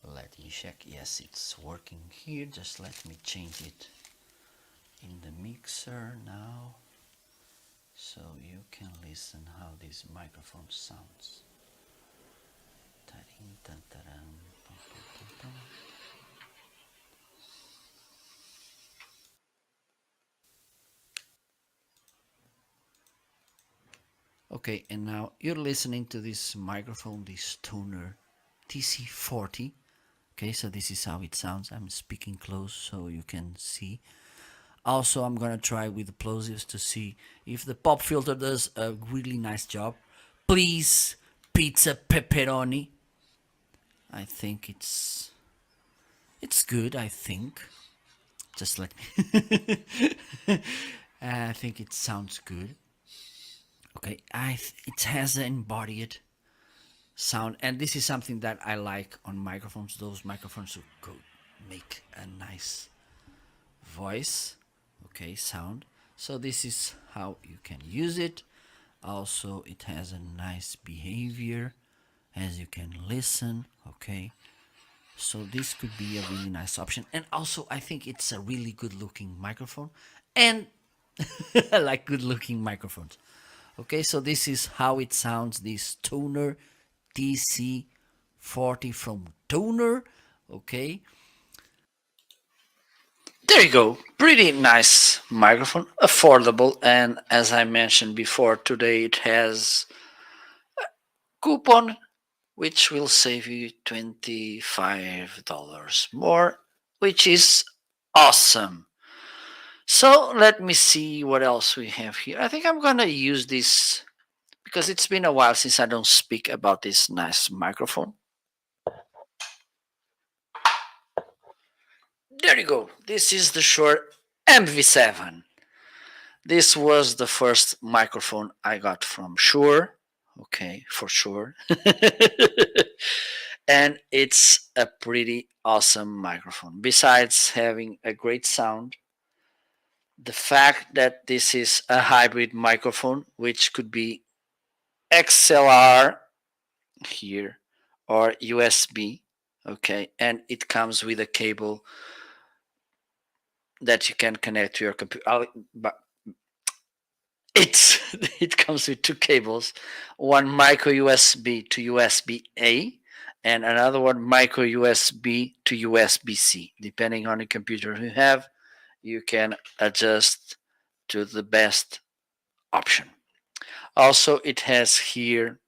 Let me check. Yes, it's working here. Just let me change it in the mixer now, so you can listen how this microphone sounds. Okay, and now you're listening to this microphone, this Tonor TC40. Okay, so this is how it sounds. I'm speaking close so you can see. Also, I'm gonna try with the plosives to see if the pop filter does a really nice job. Please, pizza pepperoni. I think it's good. I think. Just let me. I think it sounds good. Okay, it has an embodied sound, and this is something that I like on microphones. Those microphones who go make a nice voice, okay, sound. So this is how you can use it. Also, it has a nice behavior, as you can listen. Okay, so this could be a really nice option. And also, I think it's a really good looking microphone, and I like good looking microphones. Okay, so this is how it sounds, this Tonor TC40 from Tonor. Okay, there you go. Pretty nice microphone, affordable, and as I mentioned before, today it has a coupon which will save you $25 more, which is awesome. So let me see what else we have here. I think I'm gonna use this because it's been a while since I don't speak about this nice microphone. There you go. This is the Shure MV7. This was the first microphone I got from Shure. Okay, for sure. And it's a pretty awesome microphone. Besides having a great sound, the fact that this is a hybrid microphone, which could be XLR here, or USB. Okay, and it comes with a cable that you can connect to your computer. But it's it comes with two cables, one micro USB to USB A, and another one micro USB to USB C. Depending on the computer you have, you can adjust to the best option. Also, it has here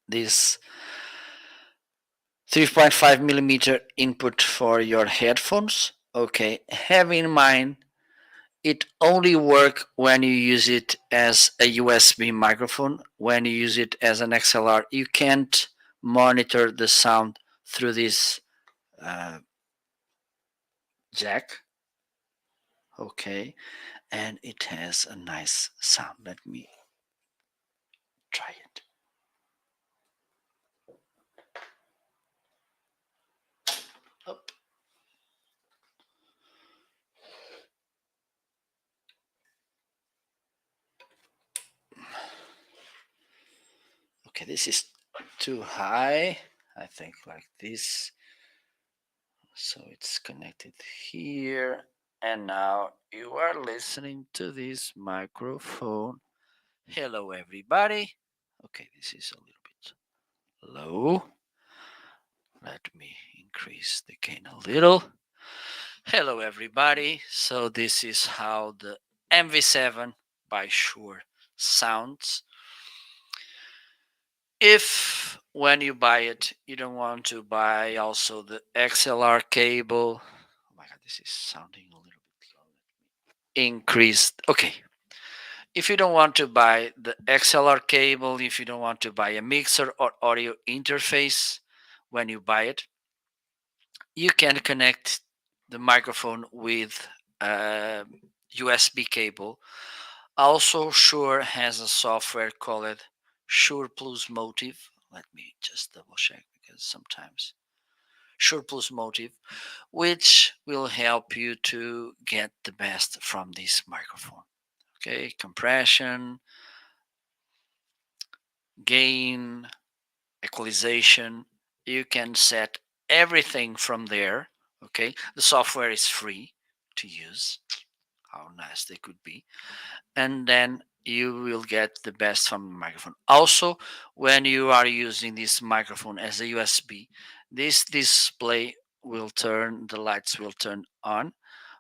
this 3.5 millimeter input for your headphones. Okay, have in mind it only work when you use it as a USB microphone. When you use it as an XLR, you can't monitor the sound through this uh, jack. Okay, and it has a nice sound. Let me try it. Oh, okay, this is too high. I think like this. So it's connected here. And now you are listening to this microphone. Hello, everybody. Okay, this is a little bit low. Let me increase the gain a little. Hello, everybody. So this is how the MV7 by Shure sounds. If when you buy it, you don't want to buy also the XLR cable. Oh my god, this is sounding a little bit low. Increased. Okay. If you don't want to buy the XLR cable, if you don't want to buy a mixer or audio interface when you buy it, you can connect the microphone with a USB cable. Also, Shure has a software called Shure Plus Motive. Let me just double check because sometimes Shure Plus Motive, which will help you to get the best from this microphone. Okay, compression, gain, equalization. You can set everything from there. Okay, the software is free to use. How nice they could be. And then you will get the best from the microphone. Also, when you are using this microphone as a USB, this display will turn, the lights will turn on.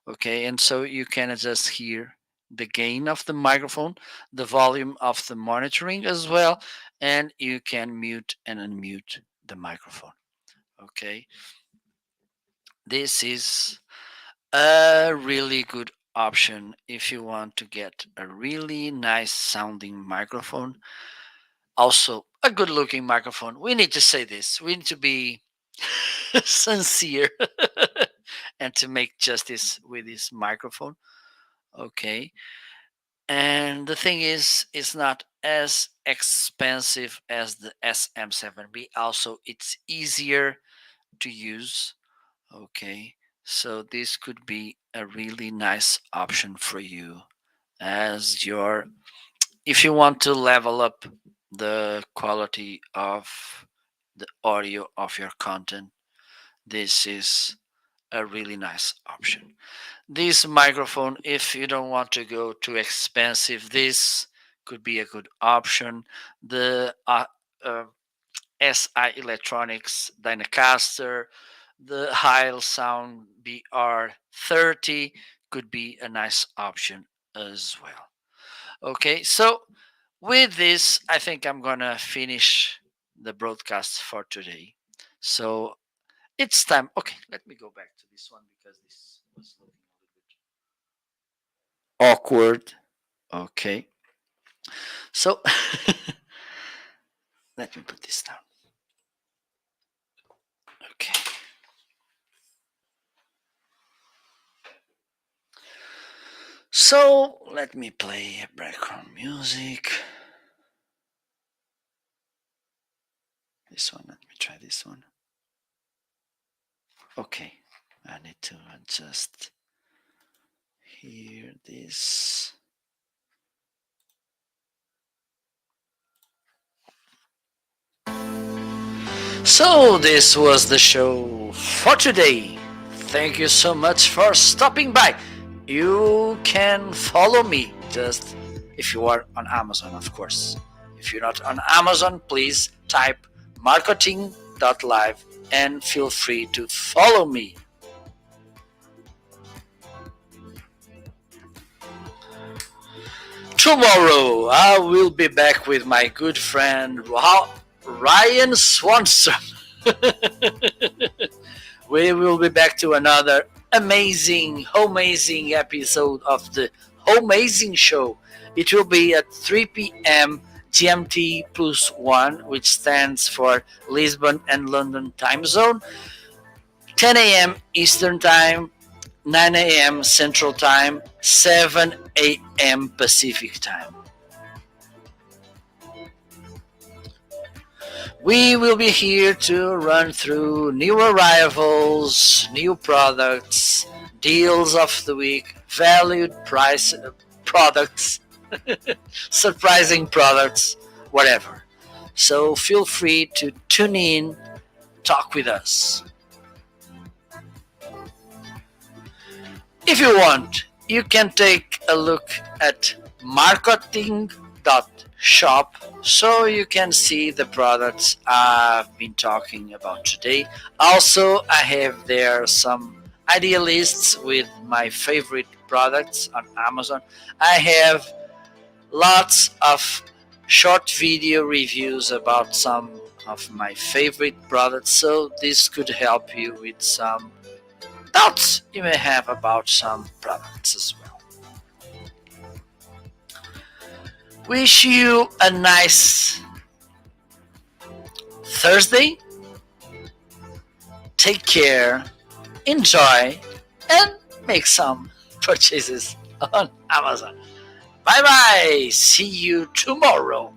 Okay, and so you can adjust here the gain of the microphone, the volume of the monitoring as well, and you can mute and unmute the microphone. Okay, this is a really good option if you want to get a really nice sounding microphone. Also, a good looking microphone. We need to say this, we need to be sincere and to make justice with this microphone. Okay. And the thing is, it's not as expensive as the SM7B. Also, it's easier to use. Okay. So this could be a really nice option for you as your, if you want to level up the quality of the audio of your content, this is a really nice option. This microphone, if you don't want to go too expensive, this could be a good option. The uh, SI Electronics Dynacaster, the Heil Sound BR30 could be a nice option as well. Okay, so with this, I think I'm gonna finish the broadcast for today. So it's time. Okay, let me go back to this one because this was looking a little bit awkward. Okay, so let me put this down. Okay, so let me play background music. This one, let me try this one. Okay, I need to adjust here this. So, this was the show for today. Thank you so much for stopping by. You can follow me just if you are on Amazon, of course. If you're not on Amazon, please type marketing.live and feel free to follow me. Tomorrow, I will be back with my good friend Ryan Swanson. We will be back to another amazing episode of the Amazing Show. It will be at 3 p.m. GMT plus 1, which stands for Lisbon and London time zone, 10 a.m. Eastern Time, 9 a.m. Central Time, 7 a.m. Pacific Time. We will be here to run through new arrivals, new products, deals of the week, valued price products, surprising products, whatever. So feel free to tune in, talk with us. If you want, you can take a look at marketing.shop so you can see the products I've been talking about today. Also, I have there some idea lists with my favorite products on Amazon. I have lots of short video reviews about some of my favorite products, so this could help you with some doubts you may have about some products as well. Wish you a nice Thursday. Take care, enjoy, and make some purchases on Amazon. Bye bye. See you tomorrow.